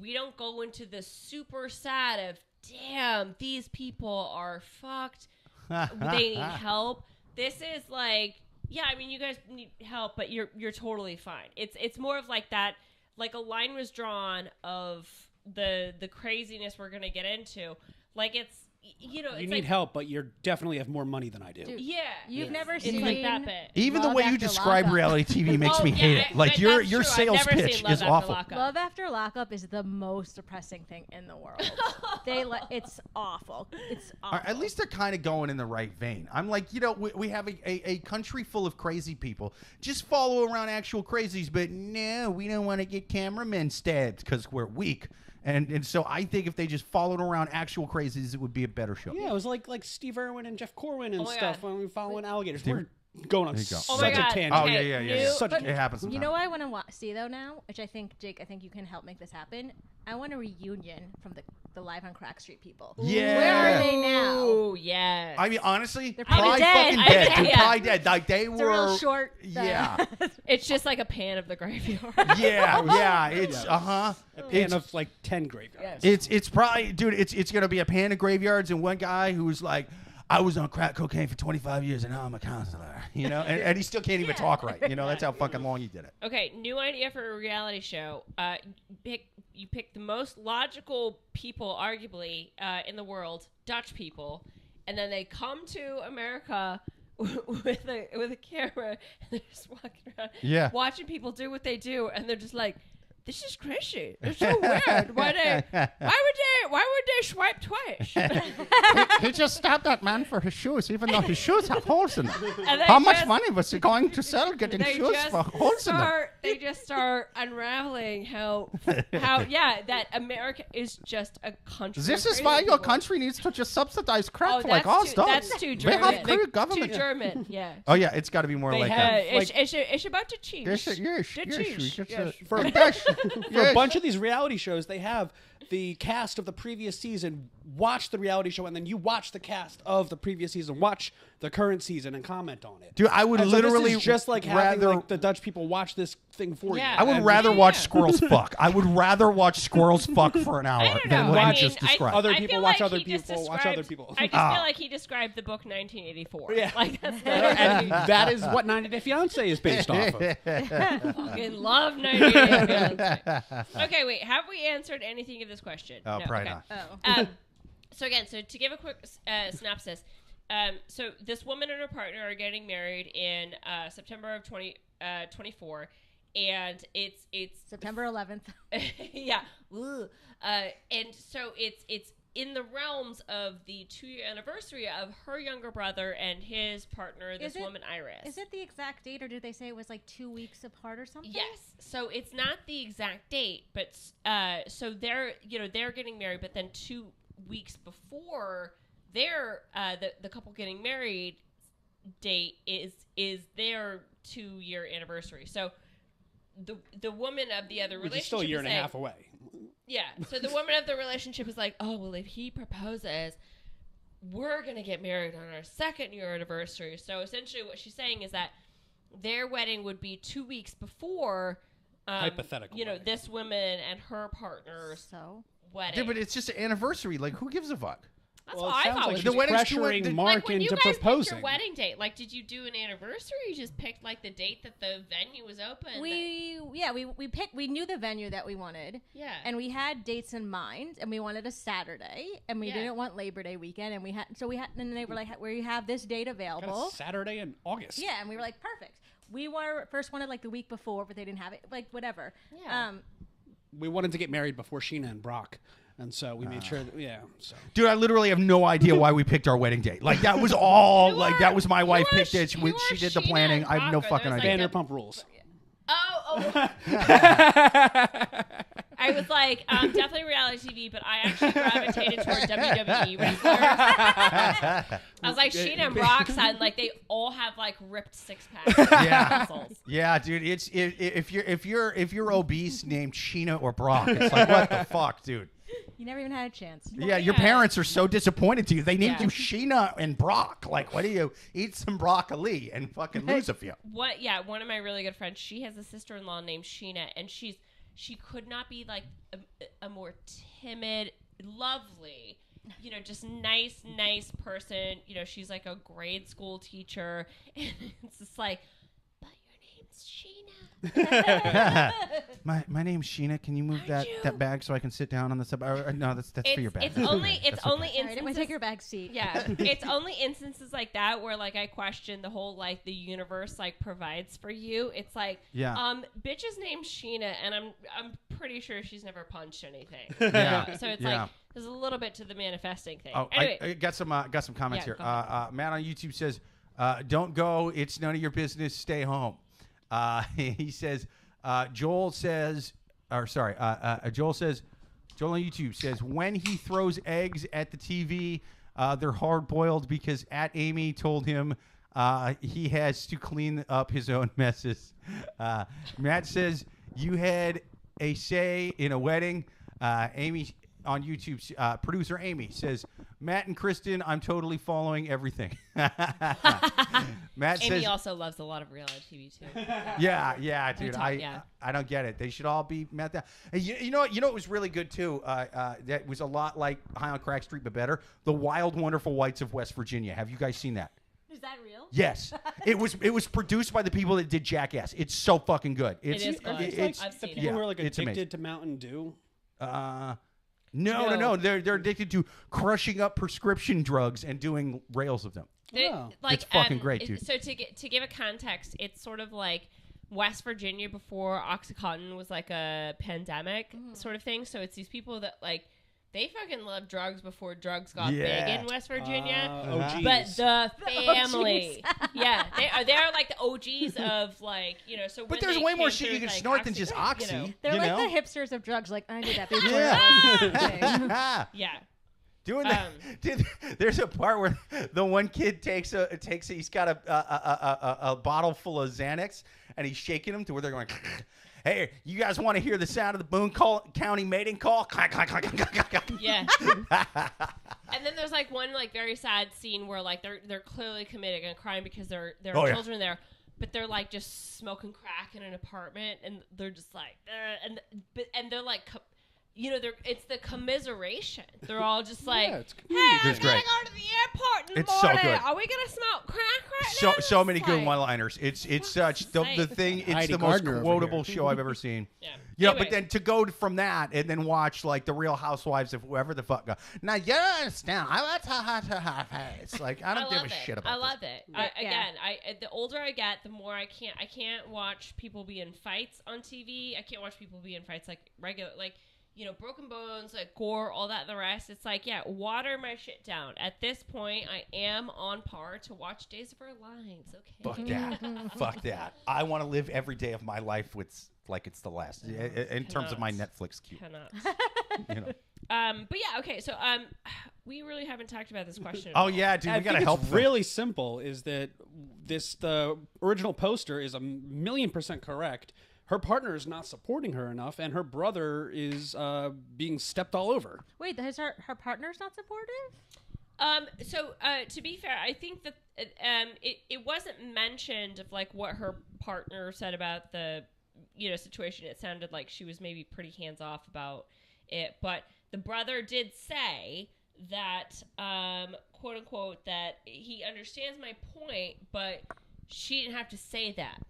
We don't go into the super sad of damn, these people are fucked. They need help. This is like, yeah, I mean, you guys need help, but you're totally fine. It's more of like that, like a line was drawn of the craziness we're gonna get into. Like it's, you need like, help, but you definitely have more money than I do. Dude, yeah, you've never it's seen like that bit. Even the Love way you After describe Lockup. reality TV makes me hate it. Like but your that's true. I've sales never seen pitch Love is After awful. Lockup. Love After Lockup is the most depressing thing in the world. It's awful. It's awful. At least they're kind of going in the right vein. I'm like, we have a country full of crazy people. Just follow around actual crazies, but no, we don't want to get cameramen stabbed because we're weak. And so I think if they just followed around actual crazies, it would be a better show. Yeah, it was like Steve Irwin and Jeff Corwin and Oh my stuff God. when we following alligators. We're going on There you go. Oh my such a God. tangent. Oh, Okay, yeah. Such a It happens sometimes. You know what I want to see though now, which I think Jake, I think you can help make this happen. I want a reunion from the Live on Crack Street people. Yeah. Where are they now? Oh yeah. I mean, honestly, They're probably probably dead. fucking I dead. bet, They're yeah. probably dead. Like they It's a real were. short. Yeah. It's just like a pan of the graveyard. Yeah. It's A pan It's of like 10 graveyards. it's probably, dude. It's gonna be a pan of graveyards and one guy who's like, I was on crack cocoine for 25 years and now I'm a counselor. And he still can't even talk right. That's how fucking long he did it. Okay, new idea for a reality show. You pick the most logical people, arguably, in the world, Dutch people, and then they come to America with a camera, and they're just walking around, watching people do what they do, and they're just like, "This is crazy. It's so weird. Why would they swipe twice?" He just stabbed that man for his shoes, even though his shoes have holes in them. And they How much just- money was he going to sell getting shoes for holes in them? They just start unraveling how that America is just a country. This of is crazy why your people. country needs to just subsidize crack Oh, for like ours does. that's too We German. have free government. Too German, yeah. Oh yeah, it's got to be more They like have- that. It's about to change. Yes. For a bunch of these reality shows, they have the cast of the previous season watch the reality show, and then you watch the cast of the previous season, watch the current season, and comment on it. Dude, I would And so literally this is just like having rather. like the Dutch people watch this thing for Yeah. you. I would And rather Yeah, watch yeah. squirrels fuck. I would rather watch squirrels fuck for an hour I don't than know. what I you mean, just described. Other I people feel watch like other he just people watch other people. I just Ah. feel like he described the book 1984. Yeah. Like that's and that is what 90 Day Fiance is based off of. fucking love 1984. Okay, wait. Have we answered anything of this question? Oh, No, probably okay. not. So again, to give a quick synopsis, so this woman and her partner are getting married in September of 2024, and it's September 11th. yeah, and so it's in the realms of the 2-year anniversary of her younger brother and his partner, this woman Iris. Is it the exact date, or did they say it was like 2 weeks apart or something? Yes. So it's not the exact date, but so they're getting married, but then 2 weeks before their the couple getting married date is their 2-year anniversary. So the woman of the other Which relationship is still a year is and a like, half away. Yeah. So the woman of the relationship is like, oh well, if he proposes, we're gonna get married on our 2nd year anniversary. So essentially, what she's saying is that their wedding would be 2 weeks before. Hypothetical wedding. This woman and her partner's So wedding. Yeah, but it's just an anniversary. Like, who gives a fuck? That's Well, what it I sounds thought. like was she's The wedding's too- pressuring the- Mark like when you into guys picked proposing. your wedding date, like did you do an anniversary? Or you just picked like the date that the venue was open. we picked. We knew the venue that we wanted. Yeah. And we had dates in mind, and we wanted a Saturday, and we Yeah. didn't want Labor Day weekend, and and they were like, "Where you have this date Got available?" a Saturday in August. Yeah, and we were like, "Perfect." We first wanted like the week before, but they didn't have it. Like whatever. Yeah. We wanted to get married before Sheena and Brock. And so we made sure that, so. Dude, I literally have no idea why we picked our wedding date. Like, that was all, that was my wife picked it. She did the planning. I have no fucking idea. Vanderpump Rules. Oh. I was like, definitely reality TV, but I actually gravitated toward WWE wrestlers. I was like, Sheena and Brock sound like they all have like ripped 6-packs. Yeah. Yeah, dude. If you're obese named Sheena or Brock, it's like, what the fuck, dude? You never even had a chance. Yeah, your parents are so disappointed to you. They named you Sheena and Brock. Like, what do you eat some broccoli and fucking lose a few? What? Yeah, one of my really good friends. She has a sister-in-law named Sheena, and she could not be like a more timid, lovely, just nice person. She's like a grade school teacher, and it's just like, but your name's Sheena. my name's Sheena. Can you move that bag so I can sit down on the sub? No, that's for your bag. It's only Instances. Right, take your back seat. Yeah, it's only instances like that where like I question the whole like the universe like provides for you. It's like bitch's name's Sheena, and I'm pretty sure she's never punched anything. Yeah. So it's like there's a little bit to the manifesting thing. Oh, anyway, I got some comments here. Matt on YouTube says, "Don't go. It's none of your business. Stay home." He says, Joel says, Joel on YouTube says, when he throws eggs at the TV, they're hard boiled because Amy told him he has to clean up his own messes. Matt says, you had a say in a wedding. Amy on YouTube, producer Amy says, Matt and Kristin, I'm totally following everything. Matt Amy says, also loves a lot of reality TV too. Yeah, dude. I don't get it. They should all be met down. You know what was really good too? That was a lot like High on Crack Street, but better. The Wild Wonderful Whites of West Virginia. Have you guys seen that? Is that real? Yes. It was produced by the people that did Jackass. It's so fucking good. It is good. I've seen it. People who are like it's addicted amazing. to Mountain Dew. No. They're addicted to crushing up prescription drugs and doing rails of them. It's fucking great, dude. So to give a context, it's sort of like West Virginia before OxyContin was like a pandemic sort of thing. So it's these people that like they fucking loved drugs before drugs got big in West Virginia. But the family, they're like the OGs of like So, but there's way more shit you can snort than just Oxy. They're like the hipsters of drugs. Like I did that before. Yeah. Doing that. Dude, there's a part where the one kid he's got a bottle full of Xanax and he's shaking them to where they're going, hey, you guys want to hear the sound of the Boone County mating call? Yeah. And then there's like one like very sad scene where like they're clearly committing a crime because there are children there, but they're like just smoking crack in an apartment and they're just like and they're like it's the commiseration. They're all just like, hey, I'm gonna go to the airport in the morning. So good. Are we gonna smoke crack right now? So many good one-liners. It's such the thing. It's Heidi the most Gardner quotable show I've ever seen. Anyway. But then to go from that and then watch like the Real Housewives of whoever the fuck go. Now you don't understand. It's like I don't give a shit about. I love it. The older I get, the more I can't watch people be in fights on TV. I can't watch people be in fights like regular broken bones, like gore, all that and the rest. It's like, water my shit down. At this point, I am on par to watch Days of Our Lives. Okay. Fuck that. I want to live every day of my life with like it's the last. In terms of my Netflix queue. Cannot. But yeah, okay. So we really haven't talked about this question. Oh yeah, dude, we gotta help. It's really simple. Is that the original poster is 1,000,000% correct. Her partner is not supporting her enough, and her brother is being stepped all over. Wait, her partner's not supportive? So to be fair, I think that it wasn't mentioned of like what her partner said about the situation. It sounded like she was maybe pretty hands off about it, but the brother did say that quote unquote that he understands my point, but she didn't have to say that.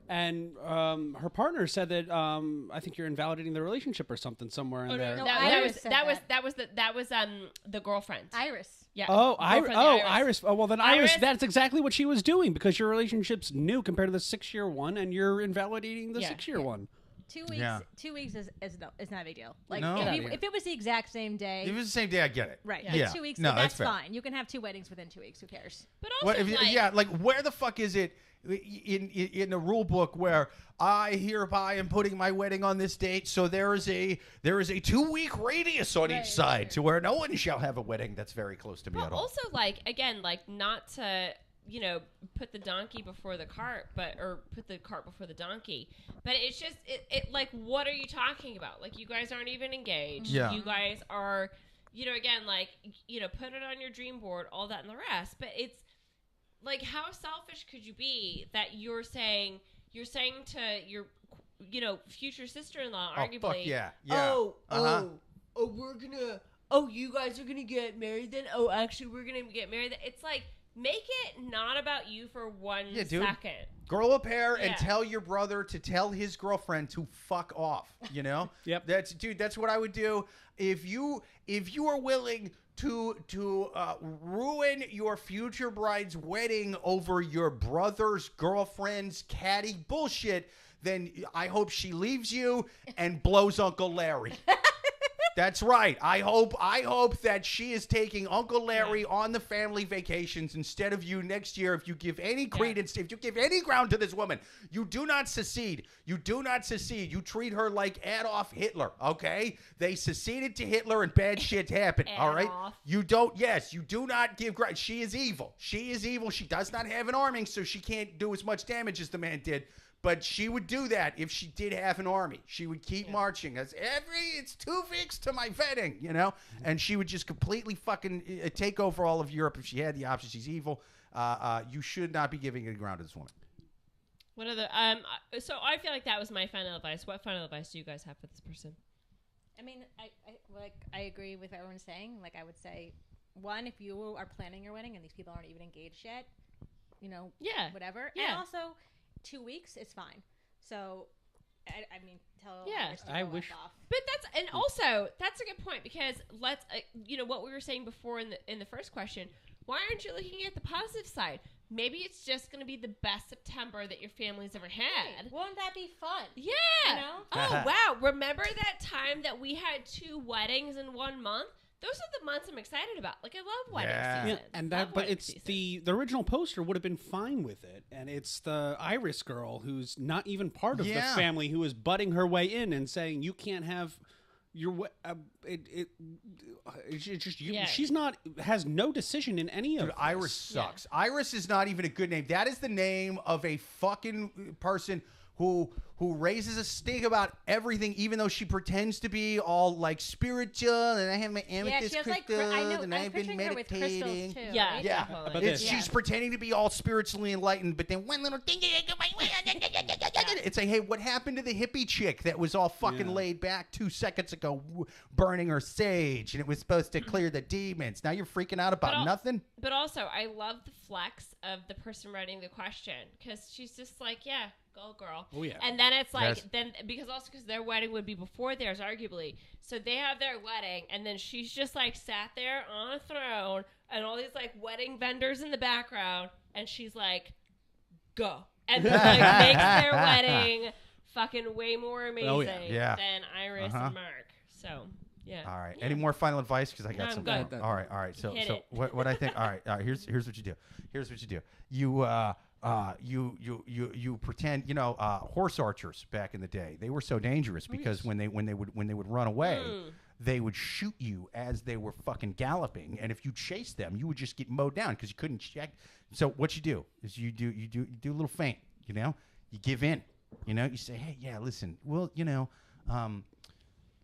And her partner said that I think you're invalidating the relationship or something somewhere in there. No, that was the girlfriend. Iris. Yeah. Iris. Oh, well then Iris. That's exactly what she was doing because your relationship's new compared to the 6-year one, and you're invalidating the 6-year one. 2 weeks. Yeah. 2 weeks is not a big deal. Like No. if it was the exact same day. If it was the same day, I get it. Right. Yeah. 2 weeks. No, that's fair. fine. You can have 2 weddings within 2 weeks. Who cares? But also, like where the fuck is it in the rule book where I hereby am putting my wedding on this date, so there is a 2-week radius on each side to where no one shall have a wedding that's very close to me at all. Also, like again, like not to put the donkey before the cart, or put the cart before the donkey. But it's just, it like, what are you talking about? Like, you guys aren't even engaged. Yeah. You guys are, again, like, put it on your dream board, all that and the rest. But it's, like, how selfish could you be that you're saying to your, future sister-in-law, arguably, fuck yeah. you guys are gonna get married then? Oh, actually, we're gonna get married. It's like, make it not about you for one second. Grow a pair and tell your brother to tell his girlfriend to fuck off. Yep. That's what I would do. If you are willing to ruin your future bride's wedding over your brother's girlfriend's catty bullshit, then I hope she leaves you and blows Uncle Larry. That's right. I hope that she is taking Uncle Larry on the family vacations instead of you next year. If you give any credence, if you give any ground to this woman, you do not secede. You do not secede. You treat her like Adolf Hitler, okay? They seceded to Hitler and bad shit happened, all right? You do not give ground. She is evil. She is evil. She does not have an army, so she can't do as much damage as the man did. But she would do that if she did have an army. She would keep marching. It's 2 weeks to my wedding, And she would just completely fucking take over all of Europe if she had the option. She's evil. You should not be giving any ground to this woman. What other? So I feel like that was my final advice. What final advice do you guys have for this person? I mean, I agree with what everyone's saying. Like, I would say, one, if you are planning your wedding and these people aren't even engaged yet, whatever. Yeah. And also, 2 weeks is fine. So, I mean, tell I wish. off. But that's a good point, because let's what we were saying before in the first question. Why aren't you looking at the positive side? Maybe it's just going to be the best September that your family's ever had. Won't that be fun? Yeah. Oh wow! Remember that time that we had 2 weddings in 1 month? Those are the months I'm excited about. Like, I love wedding season. Yeah, and the original poster would have been fine with it, and it's the Iris girl who's not even part of the family who is butting her way in and saying you can't have your she's not has no decision in any of this. Iris sucks. Iris is not even a good name. That is the name of a fucking person who raises a stink about everything, even though she pretends to be all like spiritual, and I have my amethyst crystals, and I've been meditating. Too, Yeah. right? She's pretending to be all spiritually enlightened, but then one little thing, it's like, hey, what happened to the hippie chick that was all fucking laid back 2 seconds ago, burning her sage, and it was supposed to clear the demons? Now you're freaking out about nothing? But also, I love the flex of the person writing the question, because she's just like, go girl. Oh, yeah. And then it's like, because their wedding would be before theirs, arguably. So they have their wedding, and then she's just like sat there on a throne, and all these like wedding vendors in the background, and she's like, go. And then like makes their wedding fucking way more amazing than Iris and Mark. So, yeah. All right. Any more final advice? Because I got some. Good. All right. So Hit it. what I think. All right. Here's what you do. You pretend, horse archers back in the day, they were so dangerous because when they would run away, they would shoot you as they were fucking galloping, and if you chased them, you would just get mowed down because you couldn't check. So what you do is you do a little feint, you give in, you say, hey, listen, well,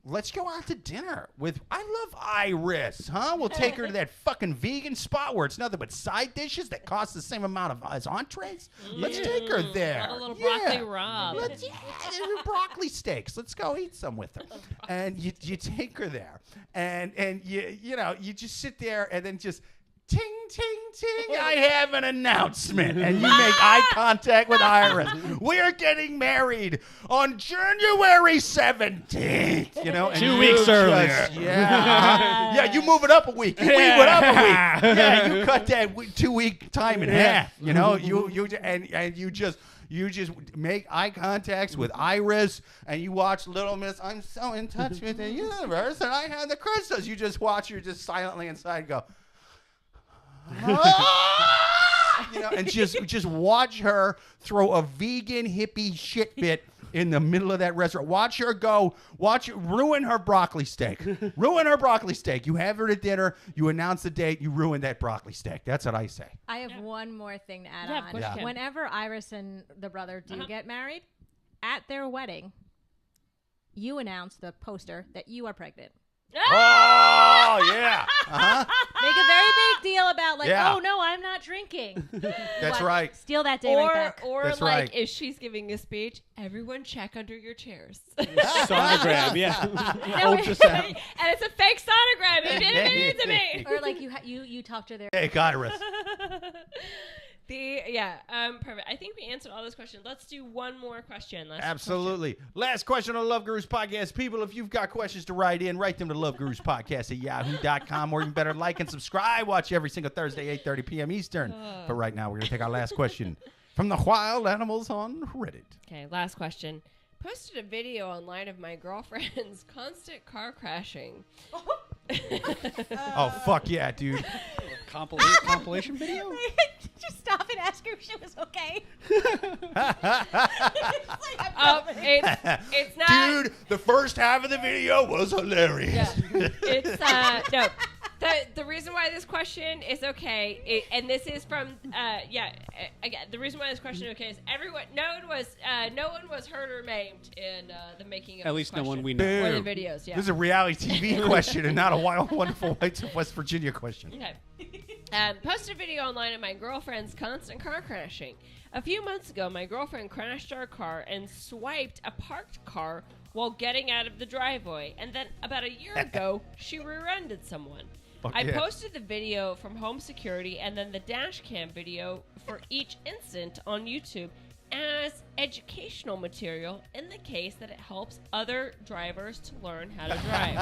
let's go out to dinner with, I love Iris, huh? We'll take her to that fucking vegan spot where it's nothing but side dishes that cost the same amount as entrees. Let's take her there. A little broccoli raw. Broccoli steaks. Let's go eat some with her. And you take her there. And you just sit there and then just ting, ting, ting, I have an announcement. And you make eye contact with Iris. We're getting married on January 17th. And 2 weeks earlier. You move it up a week. You move it up a week. Yeah, you cut that 2-week time in half. You just make eye contacts with Iris, and you watch Little Miss, I'm so in touch with the universe, and I have the crystals. You just watch, you're just silently inside go, and just watch her throw a vegan hippie shit fit in the middle of that restaurant. Watch her go. Ruin her broccoli steak. Ruin her broccoli steak. You have her to dinner. You announce the date. You ruin that broccoli steak. That's what I say. I have one more thing to add Yeah, of on. course you can. Whenever Iris and the brother do get married, at their wedding, you announce the poster that you are pregnant. Oh, yeah. Uh-huh. Make a very big deal about Yeah. oh no, I'm not drinking. That's right. Steal that day right back. Or That's like right. if she's giving a speech, everyone check under your chairs. Sonogram, yeah. No, Ultrasound. And it's a fake sonogram. You didn't mean it to me. Or like you talk to their. Hey, Iris. Perfect. I think we answered all those questions. Let's do one more question. Absolutely. Last question on the Love Gurus podcast. People, if you've got questions to write in, write them to loveguruspodcast@yahoo.com, or even better, like and subscribe. Watch every single Thursday, 8:30 p.m. Eastern. But right now, we're going to take our last question from the wild animals on Reddit. Okay, last question. Posted a video online of my girlfriend's constant car crashing. Oh, fuck yeah, dude. Compilation video? Just stop and ask her if she was okay. It's not. Dude, the first half of the video was hilarious. Yeah. It's no. The reason why this question is okay, and this is from again, the reason why this question is okay is no one was hurt or maimed in the making of At this least no question. one we know. Or the videos. Yeah. This is a reality TV question and not a Wild Wonderful Whites of West Virginia question. Okay. Posted a video online of my girlfriend's constant car crashing. A few months ago, my girlfriend crashed our car and swiped a parked car while getting out of the driveway. And then about a year ago, she rear-ended someone. Fuck I yeah. posted the video from home security and then the dash cam video for each incident on YouTube as educational material in the case that it helps other drivers to learn how to drive.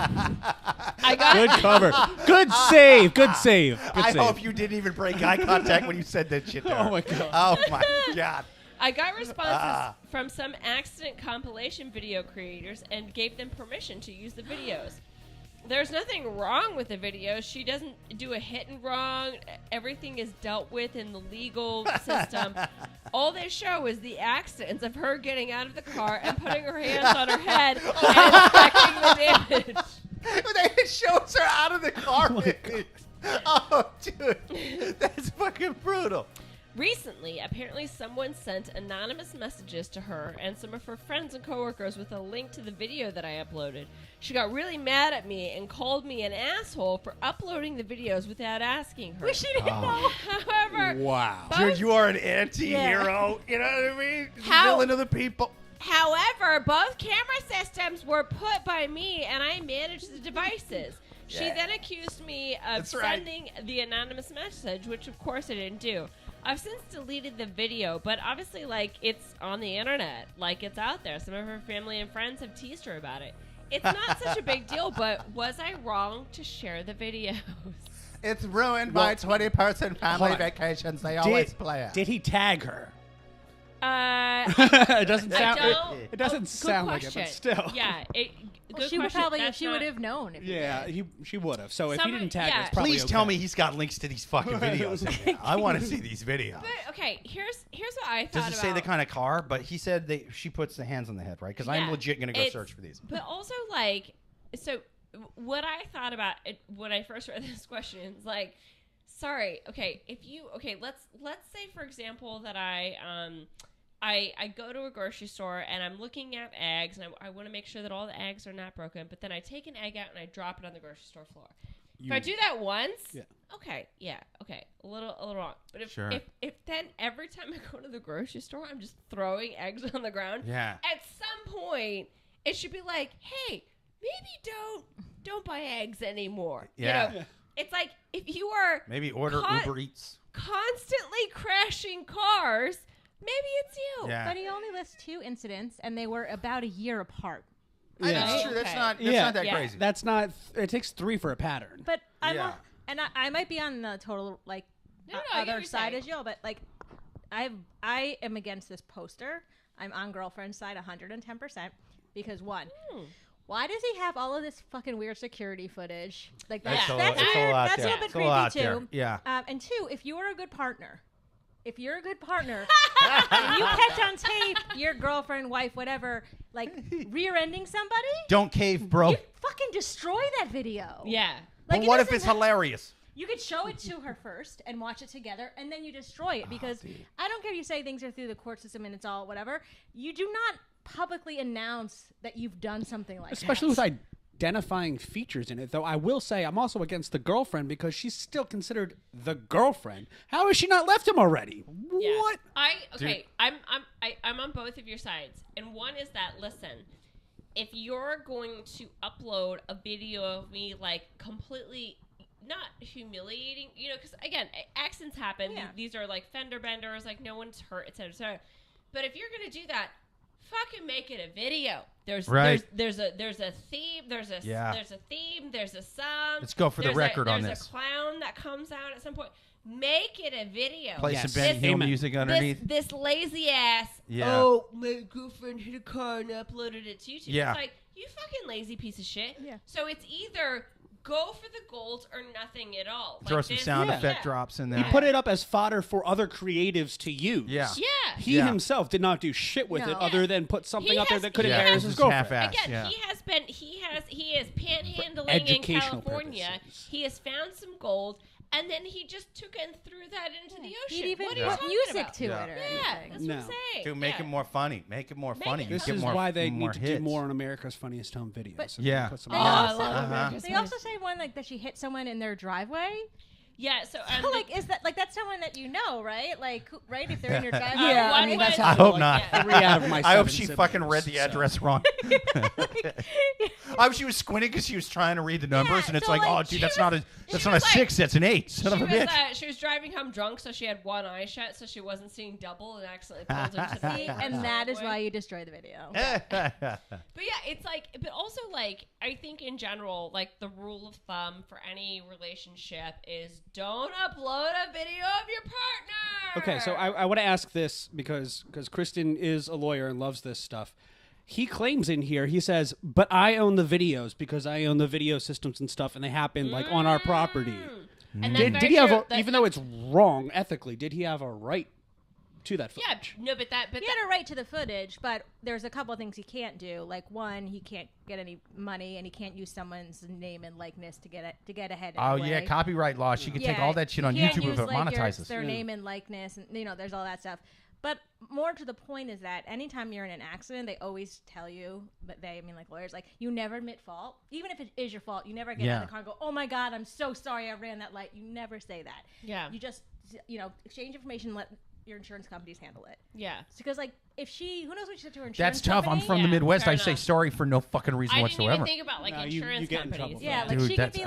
Good cover. Good save. Good save. Good I save. hope you didn't even break eye contact when you said that shit to her. Oh, my God. Oh, my God. I got responses from some accident compilation video creators and gave them permission to use the videos. There's nothing wrong with the videos. She doesn't do a hit and wrong. Everything is dealt with in the legal system. All they show is the accidents of her getting out of the car and putting her hands on her head and inspecting the damage. It shows her out of the car with it. Oh, dude. That's fucking brutal. Recently, apparently someone sent anonymous messages to her and some of her friends and coworkers with a link to the video that I uploaded. She got really mad at me and called me an asshole for uploading the videos without asking her. Wish she didn't know. However, Wow. Dude, you are an anti-hero. You know what I mean? How- Villain of the people. However, both camera systems were put by me and I managed the devices. She Yeah. then accused me of That's right. sending the anonymous message, which of course I didn't do. I've since deleted the video, but obviously, it's on the internet. It's out there. Some of her family and friends have teased her about it. It's not such a big deal, but was I wrong to share the videos? It's ruined my 20-person family hold on. vacations. They always play it. Did he tag her? It doesn't sound. It doesn't good sound like it, question. but still. Yeah, good She would question. probably, That's she would have known. If Yeah, she would have. So if he Somebody- didn't tag her, yeah. it's probably Please tell okay. me he's got links to these fucking videos. in there. I want to see these videos. But okay, here's what I thought Does it about. say the kind of car? But he said she puts the hands on the head, right? Because I'm Yeah, legit going to go it's- search for these. But also, so what I thought about it when I first read this question is sorry, okay, let's say for example that I go to a grocery store and I'm looking at eggs and I want to make sure that all the eggs are not broken, but then I take an egg out and I drop it on the grocery store floor. If I do that once, okay, a little wrong. But if then every time I go to the grocery store, I'm just throwing eggs on the ground. Yeah. At some point, it should be like, hey, maybe don't buy eggs anymore. Yeah. You know, it's like if you are Maybe order Uber Eats. constantly crashing cars, maybe it's you. Yeah. But he only lists 2 incidents, and they were about a year apart. That's true. Okay. That's not that Yeah. crazy. That's not. It takes 3 for a pattern. But Yeah. I might be on the total No, I get other what you're side saying. as y'all, but I am against this poster. I'm on girlfriend's side 110% because one. Why does he have all of this fucking weird security footage? That's That's a weird. lot That's there. a little bit It's a lot creepy there. too. Yeah. And 2, if you are a good partner, if you're a good partner, and you catch on tape your girlfriend, wife, whatever, like rear-ending somebody, Don't cave, bro. you fucking destroy that video. Yeah. Like, But it what if doesn't it's have- hilarious? You could show it to her first and watch it together, and then you destroy it because I don't care if you say things are through the court system and it's all whatever. You do not publicly announce that you've done something like Especially that. with identifying features in it. Though I will say I'm also against the girlfriend because she's still considered the girlfriend. How has she not left him already? Yeah. What? I'm on both of your sides, and one is that listen, if you're going to upload a video of me like completely not humiliating, because again, accidents happen. Yeah. These are like fender benders, like no one's hurt, etc. etc. But if you're gonna do that, fucking make it a video. There's a theme. There's a theme. There's a song. Let's go for the record on There's this. a clown that comes out at some point. Make it a video. Play Yes. some Benny Hill Amen. music underneath. This lazy ass. Yeah. Oh, my girlfriend hit a car and uploaded it to YouTube. Yeah. It's like, you fucking lazy piece of shit. Yeah. So it's either go for the gold or nothing at all. Throw Like some this- sound yeah. effect drops in there. He put it up as fodder for other creatives to use. Yeah. Yeah. He himself did not do shit with No. it other than put something He out there has- that could he embarrass has- his girlfriend. half-assed. Again, Yeah. he is panhandling in educational California. purposes. He has found some gold, and then he just took it and threw that into the ocean. He'd even what are put you talking music about? to Yeah. it or Yeah, anything. that's No. what I'm saying. Dude, make Yeah. it more funny. Make it more funny. it You This get is more, why they more need to do hits. more on America's Funniest Home Videos. But- and Yeah. put some They Oh, I also, love Uh-huh. America's they Funniest. also say one like that she hit someone in their driveway. Yeah, so So, like, is that like that's someone that you know, right? Like, right? If they're in your driveway, Yeah, I one mean, was- that's I how hope not. Yeah. 3 out of my I hope 7 she siblings, fucking read the so. address wrong. I hope she was squinting because she was trying to read the numbers, Yeah, and it's so, like, like, oh, dude, she that's was- not a she that's not a was like- 6, that's an 8. Son of a bitch. She was driving home drunk, so she had one eye shut, so she wasn't seeing double, and accidentally pulled into the See, and that is why you destroy the video. But yeah, it's like, but also like, I think in general, like the rule of thumb for any relationship is don't upload a video of your partner. Okay, so I want to ask this because Kristin is a lawyer and loves this stuff. He claims in here, he says, but I own the videos because I own the video systems and stuff, and they happen like on our property. And that's Did very he have, true. even though it's wrong ethically, did he have a right to that Yeah, footage? no, but He had a right to the footage, but there's a couple of things he can't do. Like one, he can't get any money, and he can't use someone's name and likeness to get ahead. Oh, Anyway. yeah, copyright law. She can take Yeah, all that shit on you can't YouTube use, if it like, monetizes. their name and likeness, and there's all that stuff. But more to the point is that anytime you're in an accident, they always tell you, but they, I mean, like lawyers, like you never admit fault, even if it is your fault. You never get out of the car and go, "Oh my God, I'm so sorry, I ran that light." You never say that. Yeah. You just, exchange information, let your insurance companies handle it. yeah. Because like if who knows what she said to her insurance That's tough. I'm company? from the Yeah, Midwest. fair I say enough. sorry for no fucking reason I didn't whatsoever. even think about like No, you insurance get in trouble companies. for Yeah, that. like Dude, she could that's- be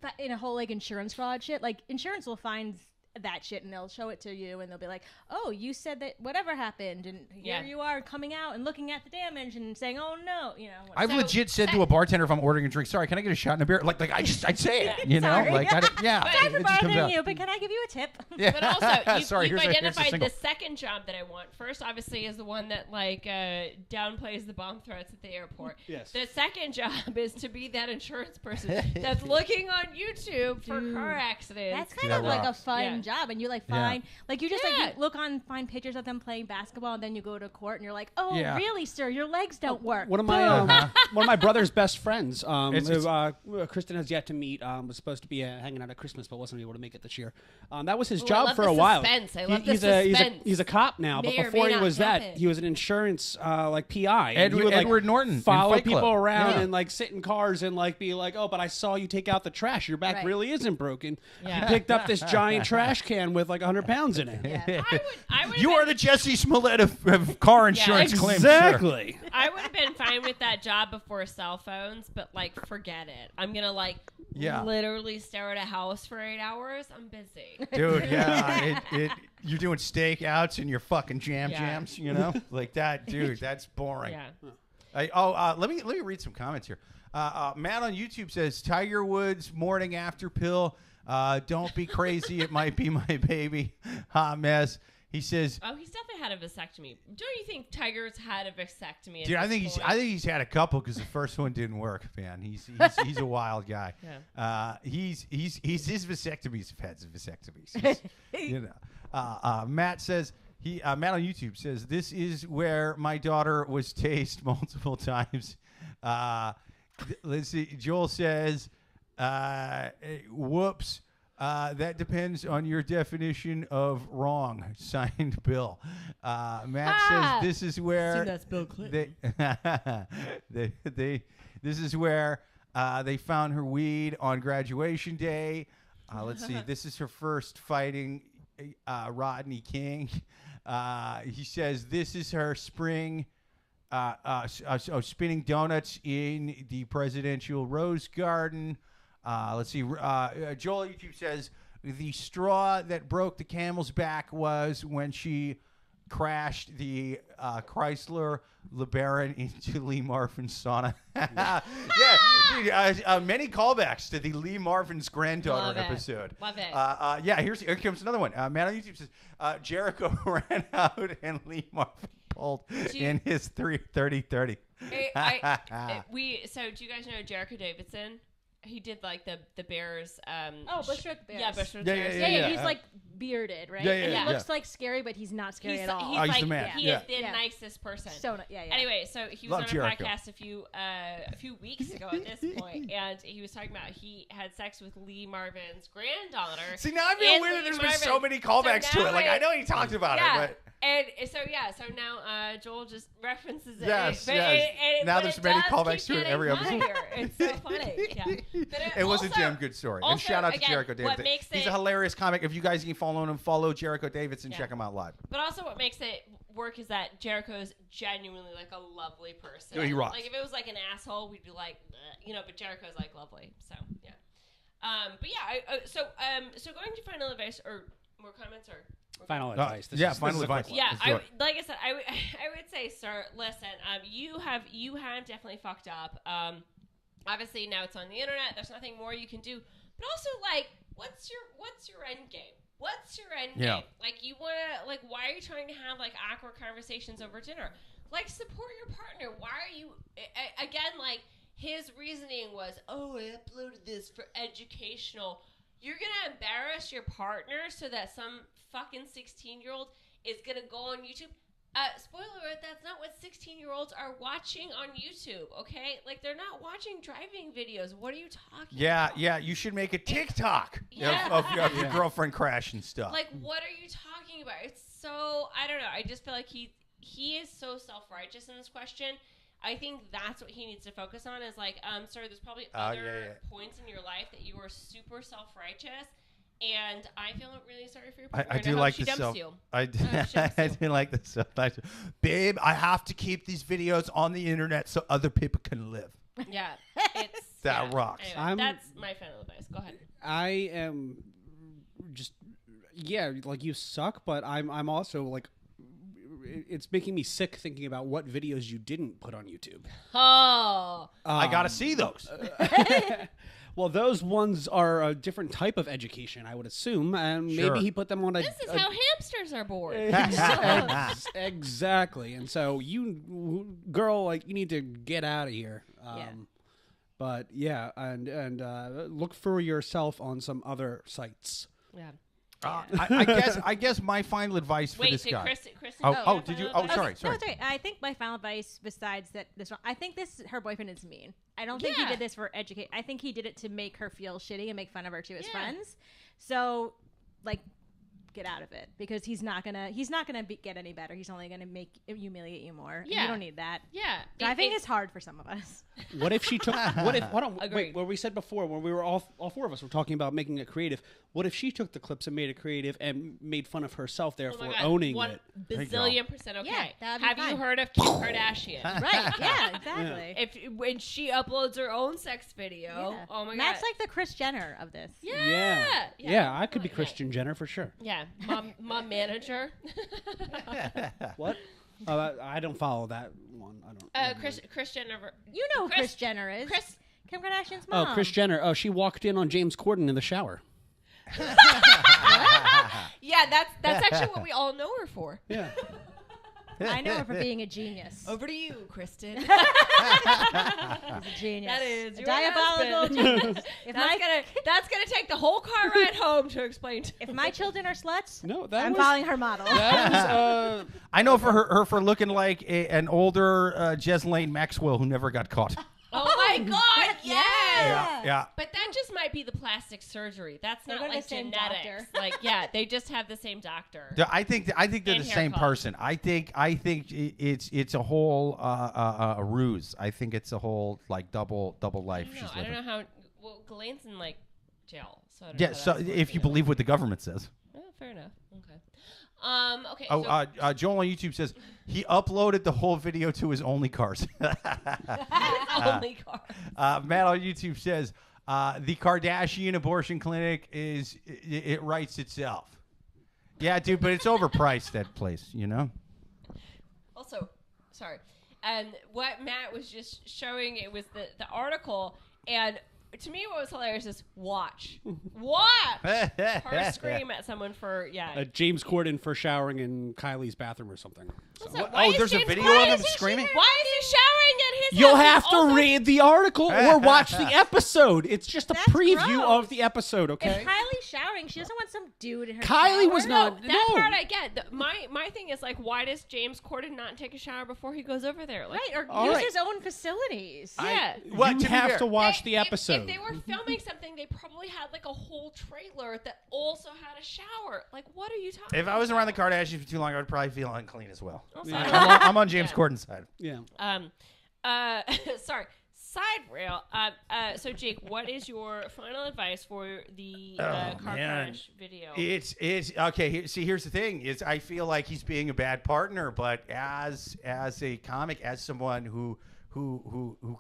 like in a whole like insurance fraud shit. Like insurance will find that shit and they'll show it to you and they'll be like, "Oh, you said that whatever happened, and here Yeah. you are coming out and looking at the damage and saying, oh no, whatever." I've So- legit said to a bartender if I'm ordering a drink, sorry, can I get a shot and a beer? Like I'd say it, Sorry. like yeah. Sorry for it just comes bothering out. you, but can I give you a tip? Yeah. But also, Sorry, you've here's a identified single. the second job that I want. First, obviously, is the one that like downplays the bomb threats at the airport. Yes. The second job is to be that insurance person that's looking on YouTube for Dude. car accidents. That's kind that of like a rocks. fun Yeah. job, and you like Yeah. find like you just like Yeah. you look find pictures of them playing basketball, and then you go to court and you're like, "Oh, Yeah. really, sir? Your legs don't work." One of my one of my brother's best friends, It's- who Kristin has yet to meet, was supposed to be hanging out at Christmas, but wasn't able to make it this year. That was his Ooh, I job love for the a while. suspense. I love the he's suspense. he's a cop now, May but or before may he not was that, happen. he was an insurance like PI. And he would, like, Edward Norton in follow Fight people Club. around Yeah. and like sit in cars and like be like, "Oh, but I saw you take out the trash. Your back Right. really isn't broken." Yeah. He picked up this giant trash can with like 100 pounds in it. Yeah. I would You are the Jesse Smollett of car insurance claims, sir. Exactly. I would have been fine with that job before cell phones, but like, forget it. I'm gonna like literally stare at a house for 8 hours. I'm busy. Dude, yeah, you're doing stakeouts and your fucking Yeah. jams, like that, dude. That's boring. Yeah. Let me read some comments here. Matt on YouTube says Tiger Woods morning after pill. Don't be crazy. It might be my baby. Hot mess. He says, Oh, he's definitely had a vasectomy. Don't you think Tiger's had a vasectomy? at dude, I this think point? he's had a couple because the first one didn't work, man. He's a wild guy. Yeah. He's his vasectomies have had some vasectomies. Matt says Matt on YouTube says this is where my daughter was tased multiple times. Let's see. Joel says, "Whoops." That depends on your definition of wrong. Signed, Bill. Matt says this is where that's Bill Clinton. This is where they found her weed on graduation day. Let's see. This is her first fighting Rodney King. He says this is her spring spinning donuts in the presidential rose garden. Let's see. Joel YouTube says the straw that broke the camel's back was when she crashed the Chrysler LeBaron into Lee Marvin's sauna. Yeah, dude, many callbacks to the Lee Marvin's granddaughter episode. Love it. Yeah, here comes another one. Man on YouTube says Jericho ran out and Lee Marvin pulled in his 30-30. So do you guys know Jericho Davidson? He did like the Bears. Bushwick Bears. Yeah, Bushwick Yeah, Bears. Yeah, he's like bearded, right? Yeah. He looks like scary, but he's not scary at all. He's he's like the man. he is the nicest person. Anyway, so he was Love on a Jericho. podcast a few weeks ago at this point, and he was talking about he had sex with Lee Marvin's granddaughter. See, now I feel weird that there's been so many callbacks to it. Like, I know he talked about it, but... And so now Joel just references it. Yes, but yes. Now but there's it many does callbacks keep to it every getting episode. funnier. It's so funny. Yeah. But It was a also- damn good story. And also, shout out to again, Jericho what Davidson. makes He's it- a hilarious comic. If you guys can follow Jericho Davidson, check him out live. But also what makes it work is that Jericho's genuinely like a lovely person. Yeah, he rocks. Like if it was like an asshole, we'd be like, bleh, but Jericho's like lovely. So yeah. But yeah, so going to final advice or more comments or Final advice. Final advice. yeah, like I said, I would say, sir, listen, you have definitely fucked up. Obviously now it's on the internet. There's nothing more you can do. But also, like, what's your end game? What's your end game? Like, you wanna why are you trying to have like awkward conversations over dinner? Like, support your partner. Why are you again? Like, his reasoning was, oh, I uploaded this for educational. You're gonna embarrass your partner so that some fucking 16-year-old is gonna go on YouTube. Spoiler alert, that's not what 16-year-olds are watching on YouTube, okay? Like, they're not watching driving videos. What are you talking about? Yeah, you should make a TikTok Yeah. of your girlfriend crashing stuff. Like, what are you talking about? It's so, I don't know. I just feel like he is so self-righteous in this question. I think that's what he needs to focus on is like, sir, there's probably other points in your life that you are super self-righteous. And I feel really sorry for your partner. I do like the the self. you. I do like the self. Babe, I have to keep these videos on the internet so other people can live. Yeah, it's That rocks. Anyway, that's my final advice. Go ahead. I am just like you suck, but I'm also like it's making me sick thinking about what videos you didn't put on YouTube. Oh, I gotta see those. Well, those ones are a different type of education, I would assume, and maybe he put them on a. this is how hamsters are born. Exactly, and so you, girl, like you need to get out of here. But yeah, and look for yourself on some other sites. Yeah. I guess my final advice for this guy. Kristin Did you? Oh, sorry. No, it's okay. I think my final advice, besides that, I think her boyfriend is mean. I don't think he did this for educate. I think he did it to make her feel shitty and make fun of her to his friends. So, like, get out of it because he's not gonna get any better. He's only gonna humiliate you more. Yeah, you don't need that. Yeah, driving is hard for some of us. What if she took? Hold on, wait. What we said before when we were all four of us were talking about making it creative. What if she took the clips and made it creative and made fun of herself, therefore owning it? 1,000,000% okay. Yeah, have you heard of Kim Kardashian? Right? Yeah, exactly. When she uploads her own sex video, oh my god, Matt's like the Kris Jenner of this. Yeah. I could be Kristin Jenner for sure. Yeah, mom manager. What? I don't follow that one. I don't. Kris Jenner. You know who Kris Jenner is? Kim Kardashian's mom. Oh, Kris Jenner. Oh, she walked in on James Corden in the shower. Yeah, that's actually what we all know her for. Yeah. Yeah. Yeah. I know her for being a genius. Over to you, Kristin. She's a genius. That is a your diabolical husband. genius. That's gonna take the whole car ride home to explain. If my children are sluts, No, that I'm was following her model. that was I know for her for looking like an older Jeslane Maxwell who never got caught. Oh my God! Yes. Yeah. But that just might be the plastic surgery. That's They not go to like the same genetics. doctor. Like, yeah, they just have the same doctor. I think they're And the same haircut. person. I think it's a whole a ruse. I think it's a whole like double life she's I living. don't know how. Well, Ghislaine's in like jail, so I don't Yeah. know how So that's if working you out. believe what the government says. Oh, fair enough. Okay. Okay. Oh, so Joel on YouTube says he uploaded the whole video to his only cars. only car. Matt on YouTube says the Kardashian abortion clinic it writes itself. Yeah, dude, but it's overpriced, that place, you know? Also, sorry. And what Matt was just showing, it was the article, and to me what was hilarious is watch her scream at someone for James Corden for showering in Kylie's bathroom or something. So. Also, What? why Oh, is there's a James video Corden- of him screaming? Why is he showering at his You'll house? have to Also- read the article or watch the episode. It's just a That's preview gross. of the episode, okay? If Kylie's showering, she doesn't want some dude in her Kylie was shower. not- That No. part I get. My thing is like, why does James Corden not take a shower before he goes over there? Like, Right, or All use right. his own facilities. yeah. Well, you to be have fair, to watch They- the episode. If they were filming something, they probably had like a whole trailer that also had a shower. Like, what are you talking If I was around the about? Kardashians for too long, I would probably feel unclean as well. Also, I'm on James Yeah. Corden's side. yeah. sorry. Side rail. So Jake, what is your final advice for the car man. crash video? It's okay. Here's the thing: is I feel like he's being a bad partner, but as a comic, as someone who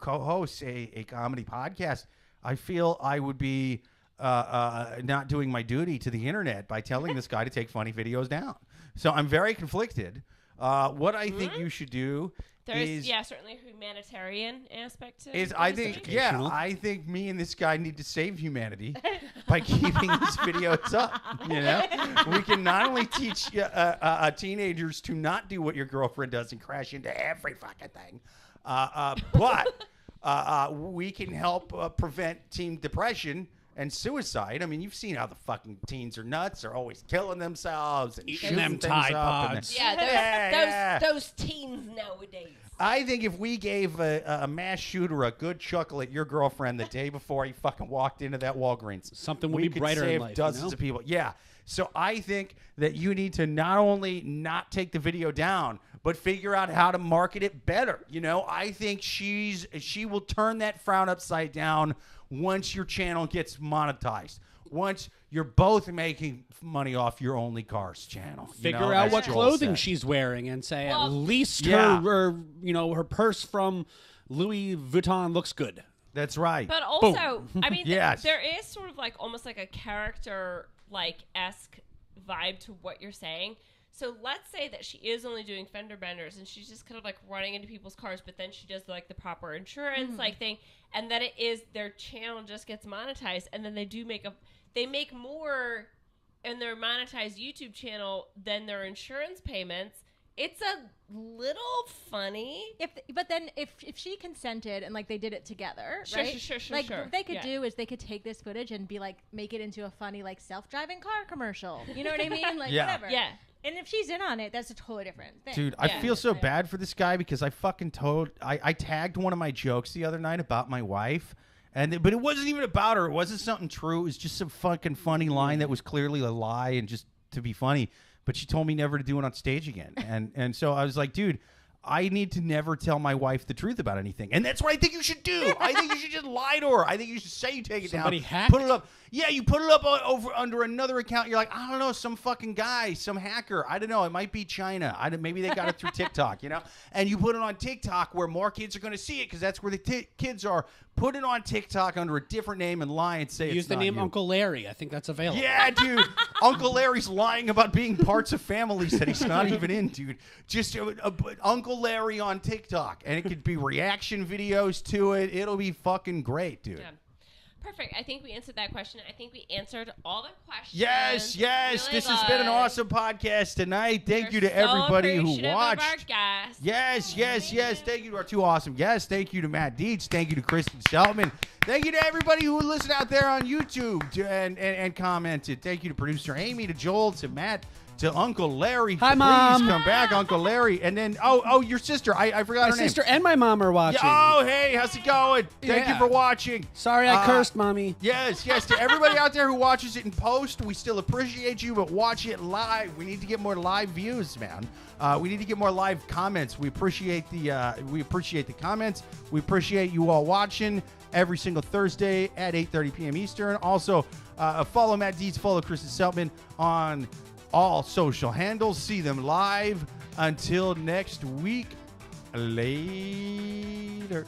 co-hosts a comedy podcast, I feel I would be not doing my duty to the internet by telling this guy to take funny videos down. So I'm very conflicted. What I think you should do There's is certainly a humanitarian aspect to is I this think thing. I think me and this guy need to save humanity by keeping these videos up. You know, we can not only teach teenagers to not do what your girlfriend does and crash into every fucking thing, but we can help prevent teen depression and suicide. I mean, you've seen how the fucking teens are nuts. They're always killing themselves and Eating shooting them things Tide up and Pods. Yeah, those teens nowadays. I think if we gave a mass shooter a good chuckle at your girlfriend the day before he fucking walked into that Walgreens, Something would we be could brighter in save life, you dozens know? of people. Yeah. So I think that you need to not only not take the video down, but figure out how to market it better. You know, I think she will turn that frown upside down once your channel gets monetized. Once you're both making money off your only cars channel. Figure out what clothing she's wearing and say Well, at least Yeah. her purse from Louis Vuitton looks good. That's right. But also, I mean, Yes. there is sort of like almost like a character like esque vibe to what you're saying. So let's say that she is only doing fender benders and she's just kind of like running into people's cars, but then she does like the proper insurance like thing, and then it is their channel just gets monetized, and then they make more in their monetized YouTube channel than their insurance payments. It's a little funny. But then if she consented and like they did it together, Sure, right? sure, like sure. what they could Yeah. do is they could take this footage and be like make it into a funny like self-driving car commercial. You know what I mean? Like Yeah. whatever. Yeah. And if she's in on it, that's a totally different thing. Dude, I Yeah. feel so bad for this guy because I fucking I tagged one of my jokes the other night about my wife, but it wasn't even about her. It wasn't something true. It was just some fucking funny line that was clearly a lie and just to be funny. But she told me never to do it on stage again, and so I was like, dude, I need to never tell my wife the truth about anything, and that's what I think you should do. I think you should just lie to her. I think you should say you take it Somebody down, hacked? put it up. Yeah, you put it up over under another account. You're like, I don't know, some fucking guy, some hacker. I don't know. It might be China. Maybe they got it through TikTok, you know? And you put it on TikTok where more kids are going to see it because that's where the kids are. Put it on TikTok under a different name and lie and say Use it's the not name you. Uncle Larry. I think that's available. Yeah, dude. Uncle Larry's lying about being parts of families that he's not even in, dude. Just Uncle Larry on TikTok. And it could be reaction videos to it. It'll be fucking great, dude. Yeah. Perfect. I think we answered that question. I think we answered all the questions. Yes. Really This has been an good. awesome podcast tonight. Thank you to so everybody who appreciative watched. Of our guests. Yes. Thank you to our two awesome guests. Thank you to Matt Dietz. Thank you to Kristin Seltman. Thank you to everybody who listened out there on YouTube and commented. Thank you to producer Amy, to Joel, to Matt, to Uncle Larry. Hi, Please Mom. come back, Uncle Larry. And then, your sister. I forgot My her name. sister and my mom are watching. Yeah, oh, hey, how's it going? Thank you Yeah. for watching. Sorry I cursed, Mommy. Yes. To everybody out there who watches it in post, we still appreciate you, but watch it live. We need to get more live views, man. We need to get more live comments. We appreciate the comments. We appreciate you all watching every single Thursday at 8:30 p.m. Eastern. Also, follow Matt Dietz, follow Kristin Seltman on all social handles. See them live. Until next week, later.